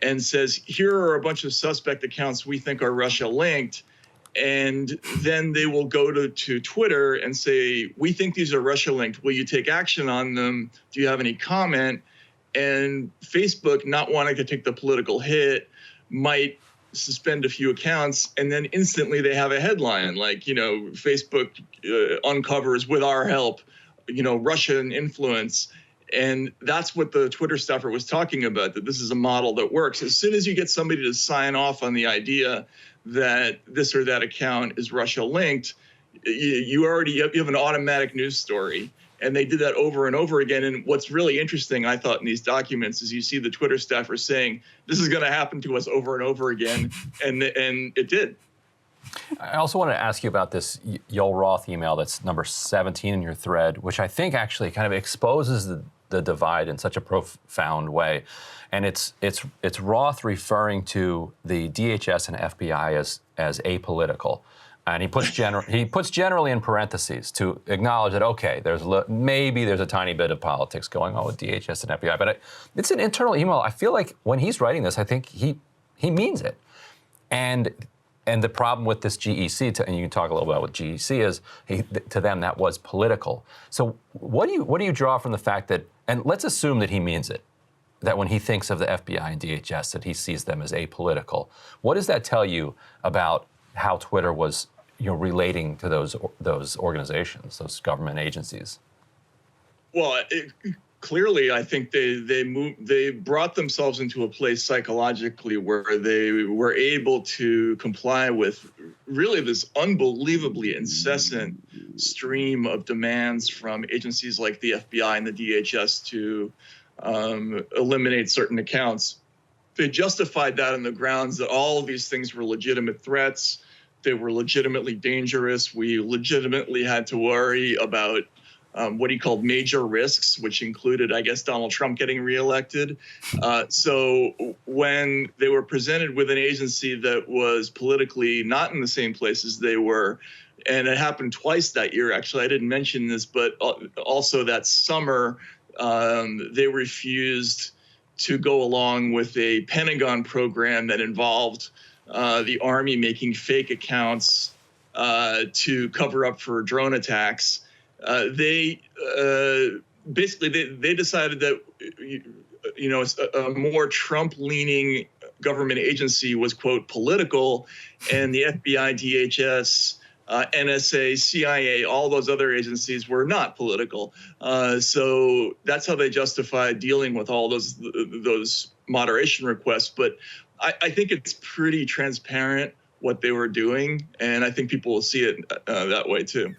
and says, here are a bunch of suspect accounts we think are Russia linked. And then they will go to Twitter and say, we think these are Russia linked. Will you take action on them? Do you have any comment? And Facebook, not wanting to take the political hit, might suspend a few accounts, and then instantly they have a headline like, Facebook uncovers with our help, Russian influence. And that's what the Twitter staffer was talking about, that this is a model that works. As soon as you get somebody to sign off on the idea that this or that account is Russia linked, you have an automatic news story. And they did that over and over again. And what's really interesting, I thought, in these documents is you see the Twitter staffer saying, this is going to happen to us over and over again. And it did. I also wanted to ask you about this Yoel Roth email that's number 17 in your thread, which I think actually kind of exposes the divide in such a profound way. And it's Roth referring to the DHS and FBI as apolitical. And he puts generally in parentheses to acknowledge that, okay, maybe there's a tiny bit of politics going on with DHS and FBI, but it's an internal email. I feel like when he's writing this, I think he means it. And the problem with this GEC, and you can talk a little about what GEC is, to them that was political. So what do you draw from the fact that, and let's assume that he means it, that when he thinks of the FBI and DHS, that he sees them as apolitical. What does that tell you about how Twitter was relating to those organizations, those government agencies? Well, clearly, I think they brought themselves into a place psychologically where they were able to comply with really this unbelievably incessant stream of demands from agencies like the FBI and the DHS to eliminate certain accounts. They justified that on the grounds that all of these things were legitimate threats. They were legitimately dangerous. We legitimately had to worry about what he called major risks, which included, I guess, Donald Trump getting reelected. So when they were presented with an agency that was politically not in the same place as they were, and it happened twice that year, actually, I didn't mention this, but also that summer, they refused to go along with a Pentagon program that involved the Army making fake accounts to cover up for drone attacks. They decided that a more Trump-leaning government agency was, quote, political, and the FBI, DHS, NSA, CIA, all those other agencies were not political. So that's how they justified dealing with all those moderation requests. But I think it's pretty transparent what they were doing, and I think people will see it that way too.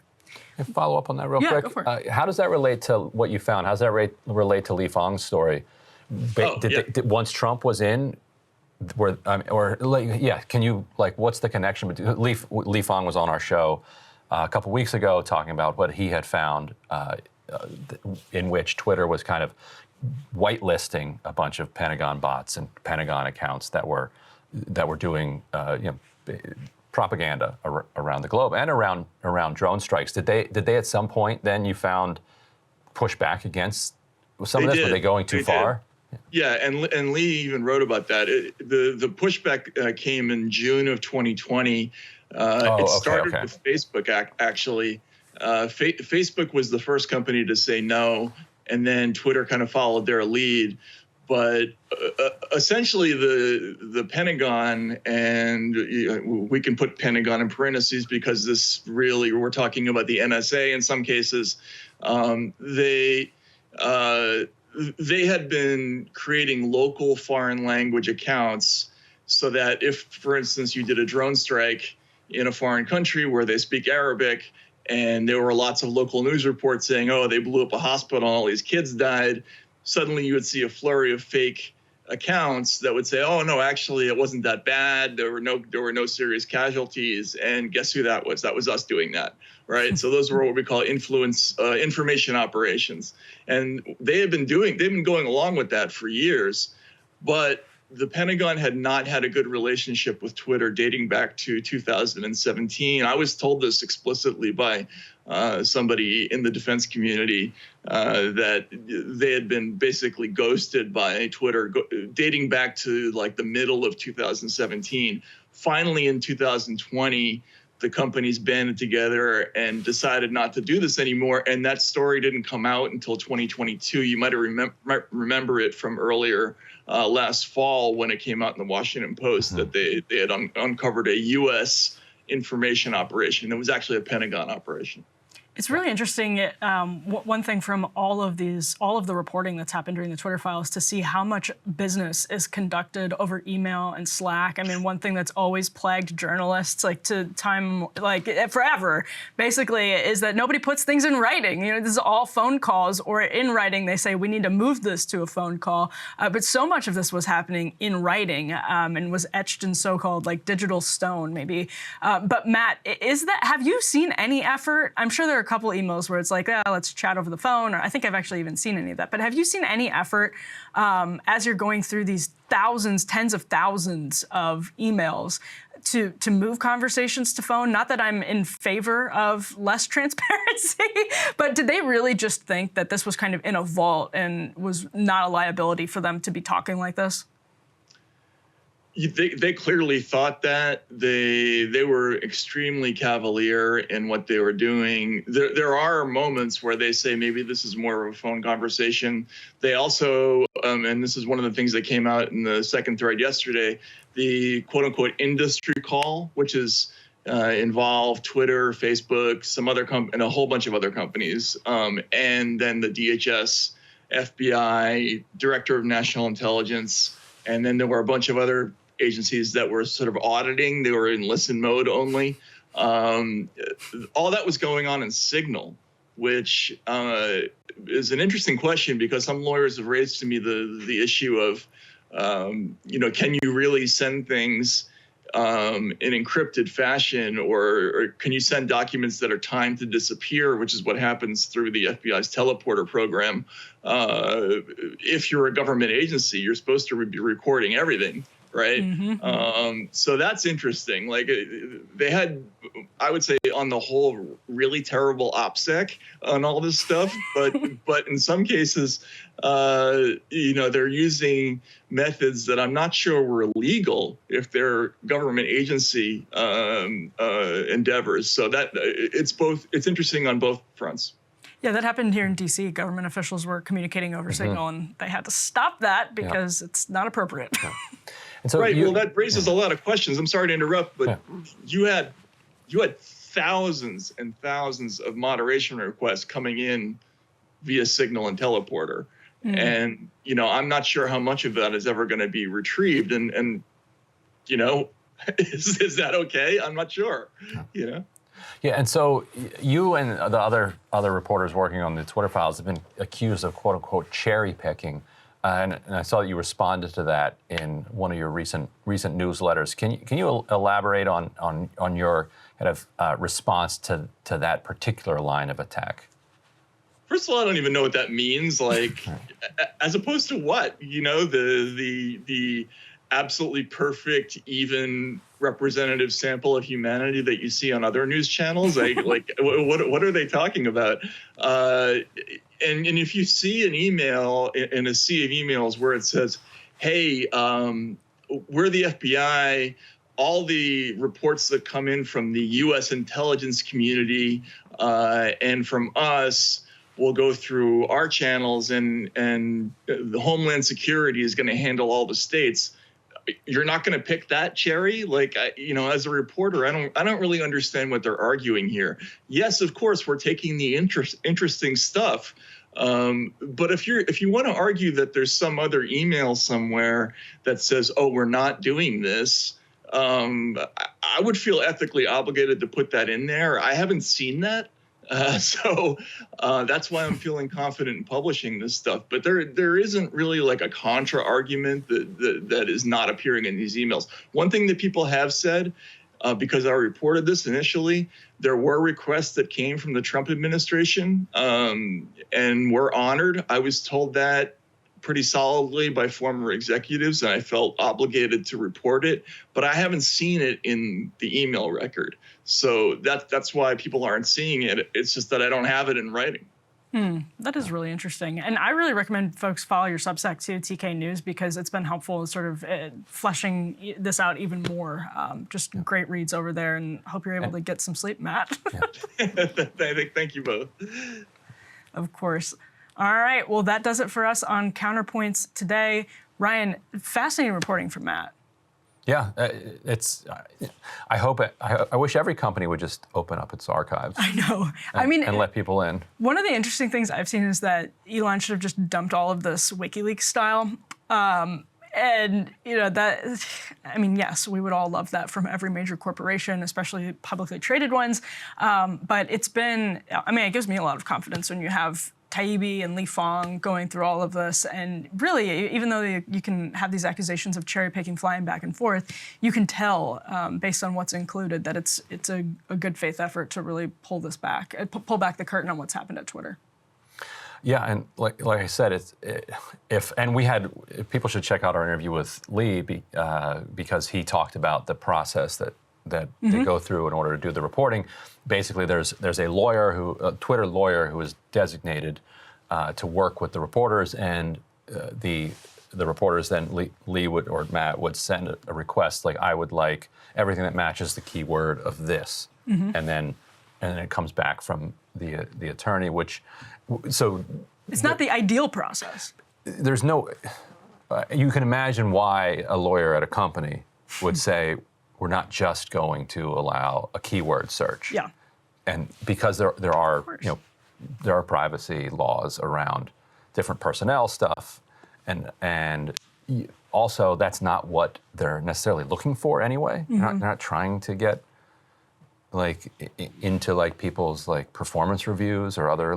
And follow up on that real quick. Go for it. How does that relate to what you found? How does that relate to Li Fang's story? Once Trump was in, can you, what's the connection between Li Fang was on our show a couple weeks ago talking about what he had found in which Twitter was kind of whitelisting a bunch of Pentagon bots and Pentagon accounts that were doing propaganda around the globe and around drone strikes. Did they at some point then you found pushback against some of this? Were they going too far? Yeah, and Lee even wrote about that. The pushback came in June of 2020. It started with Facebook, actually. Facebook was the first company to say no, and then Twitter kind of followed their lead. But essentially, the Pentagon, and we can put Pentagon in parentheses because this really, we're talking about the NSA in some cases, they had been creating local foreign language accounts so that if, for instance, you did a drone strike in a foreign country where they speak Arabic and there were lots of local news reports saying, oh, they blew up a hospital and all these kids died, suddenly you would see a flurry of fake accounts that would say, oh, no, actually, it wasn't that bad. There were no serious casualties. And guess who that was? That was us doing that. Right. So those were what we call information operations. And they've been going along with that for years. But the Pentagon had not had a good relationship with Twitter dating back to 2017. I was told this explicitly by somebody in the defense community that they had been basically ghosted by Twitter dating back to like the middle of 2017. Finally, in 2020, the companies banded together and decided not to do this anymore. And that story didn't come out until 2022. You might remember it from earlier last fall when it came out in the Washington Post that they had uncovered a U.S. information operation. It was actually a Pentagon operation. It's really interesting. One thing from all of the reporting that's happened during the Twitter files to see how much business is conducted over email and Slack. I mean, one thing that's always plagued journalists, forever, basically, is that nobody puts things in writing. This is all phone calls, or in writing they say we need to move this to a phone call. But so much of this was happening in writing and was etched in so-called digital stone, maybe. But Matt, have you seen any effort? I'm sure there are a couple emails where it's like, let's chat over the phone, or I think I've actually even seen any of that. But have you seen any effort as you're going through these tens of thousands of emails to move conversations to phone? Not that I'm in favor of less transparency, but did they really just think that this was kind of in a vault and was not a liability for them to be talking like this? They clearly thought that. They were extremely cavalier in what they were doing. There are moments where they say maybe this is more of a phone conversation. They also, and this is one of the things that came out in the second thread yesterday, the quote-unquote industry call, which is involved Twitter, Facebook, some other and a whole bunch of other companies, and then the DHS, FBI, Director of National Intelligence, and then there were a bunch of other agencies that were sort of auditing. They were in listen mode only. All that was going on in Signal, which is an interesting question because some lawyers have raised to me the issue of, can you really send things in encrypted fashion, or can you send documents that are timed to disappear, which is what happens through the FBI's teleporter program. If you're a government agency, you're supposed to be recording everything, right? So that's interesting. Like they had, I would say on the whole, really terrible OPSEC on all this stuff, but in some cases, they're using methods that I'm not sure were legal if they're government agency endeavors. So that it's interesting on both fronts. Yeah, that happened here in D.C. Government officials were communicating over Signal, and they had to stop that because it's not appropriate. And so well, that raises a lot of questions. I'm sorry to interrupt, but you had thousands and thousands of moderation requests coming in via Signal and Teleporter. And, I'm not sure how much of that is ever going to be retrieved. And is that okay? I'm not sure, Yeah, and so you and the other reporters working on the Twitter files have been accused of "quote unquote" cherry picking, and I saw that you responded to that in one of your recent newsletters. Can you elaborate on your kind of response to that particular line of attack? First of all, I don't even know what that means. Like, as opposed to what? The absolutely perfect, even representative sample of humanity that you see on other news channels. What are they talking about? And if you see an email in a sea of emails where it says, "Hey, we're the FBI. All the reports that come in from the U.S. intelligence community and from us will go through our channels, and the Homeland Security is going to handle all the states." You're not going to pick that cherry? Like, as a reporter, I don't really understand what they're arguing here. Yes, of course, we're taking the interesting stuff. But if you want to argue that there's some other email somewhere that says, "Oh, we're not doing this," I would feel ethically obligated to put that in there. I haven't seen that. So that's why I'm feeling confident in publishing this stuff. But there isn't really like a contra argument that is not appearing in these emails. One thing that people have said, because I reported this initially, there were requests that came from the Trump administration, and we're honored. I was told that pretty solidly by former executives, and I felt obligated to report it, but I haven't seen it in the email record. So that's why people aren't seeing it. It's just that I don't have it in writing. That is really interesting. And I really recommend folks follow your Substack too, TK News, because it's been helpful in sort of fleshing this out even more. Just great reads over there, and hope you're able to get some sleep, Matt. Thank you both. Of course. All right, well, that does it for us on Counterpoints today. Ryan, fascinating reporting from Matt. Yeah, I wish every company would just open up its archives. I know. And let people in. One of the interesting things I've seen is that Elon should have just dumped all of this WikiLeaks style. Yes, we would all love that from every major corporation, especially publicly traded ones. But it gives me a lot of confidence when you have Taibbi and Li Fong going through all of this. And really, even though you can have these accusations of cherry picking, flying back and forth, you can tell based on what's included that it's a good faith effort to really pull back the curtain on what's happened at Twitter. Yeah, and like I said, people should check out our interview with Lee because he talked about the process that they go through in order to do the reporting. Basically, there's a Twitter lawyer who is designated to work with the reporters, and the reporters then Lee would or Matt would send a request like, I would like everything that matches the keyword of this, and then it comes back from the attorney, so it's not the ideal process. There's no. You can imagine why a lawyer at a company would say, we're not just going to allow a keyword search. Yeah. And because there are privacy laws around different personnel stuff, and also that's not what they're necessarily looking for anyway. They're not trying to get into people's performance reviews or other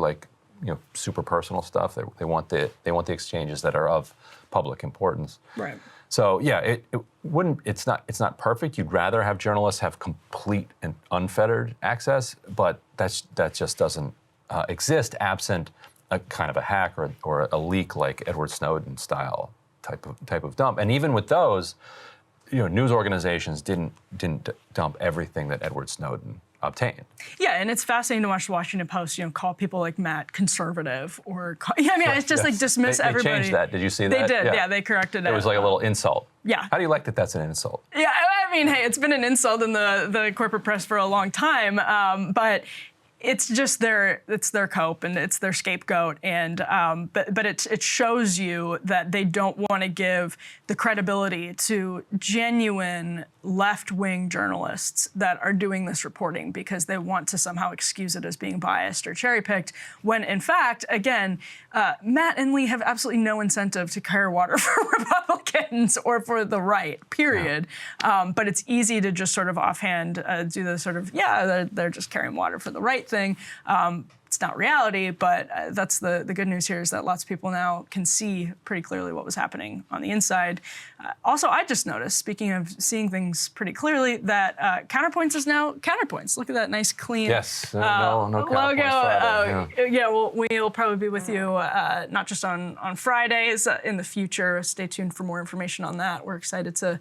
super personal stuff. They want the exchanges that are of public importance. Right. So yeah, it wouldn't. It's not perfect. You'd rather have journalists have complete and unfettered access, but that just doesn't exist absent a kind of a hack or a leak like Edward Snowden style type of dump. And even with those, news organizations didn't dump everything that Edward Snowden obtained. Yeah, and it's fascinating to watch the Washington Post, call people like Matt conservative it's just like dismiss everybody. They changed that. Did you see that? They did. Yeah, they corrected it. It was like a little insult. Yeah. How do you like that? That's an insult. Yeah, I mean, hey, it's been an insult in the corporate press for a long time, but it's just their cope and it's their scapegoat, and but it shows you that they don't want to give the credibility to genuine left-wing journalists that are doing this reporting because they want to somehow excuse it as being biased or cherry-picked, when in fact, again, Matt and Lee have absolutely no incentive to carry water for Republicans or for the right, period. Yeah. But it's easy to just sort of offhand do the sort of, they're just carrying water for the right thing. It's not reality, but that's the good news here is that lots of people now can see pretty clearly what was happening on the inside. Also, I just noticed, speaking of seeing things pretty clearly, that Counterpoints is now Counterpoints. Look at that nice, clean no logo. Friday, We'll probably be with you not just on Fridays in the future. Stay tuned for more information on that. We're excited to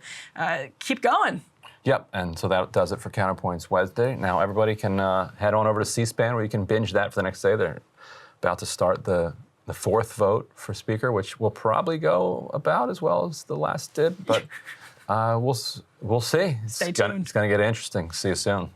keep going. Yep, and so that does it for Counterpoints Wednesday. Now everybody can head on over to C-SPAN where you can binge that for the next day. They're about to start the fourth vote for Speaker, which will probably go about as well as the last did, but we'll see. Stay tuned. It's going to get interesting. See you soon.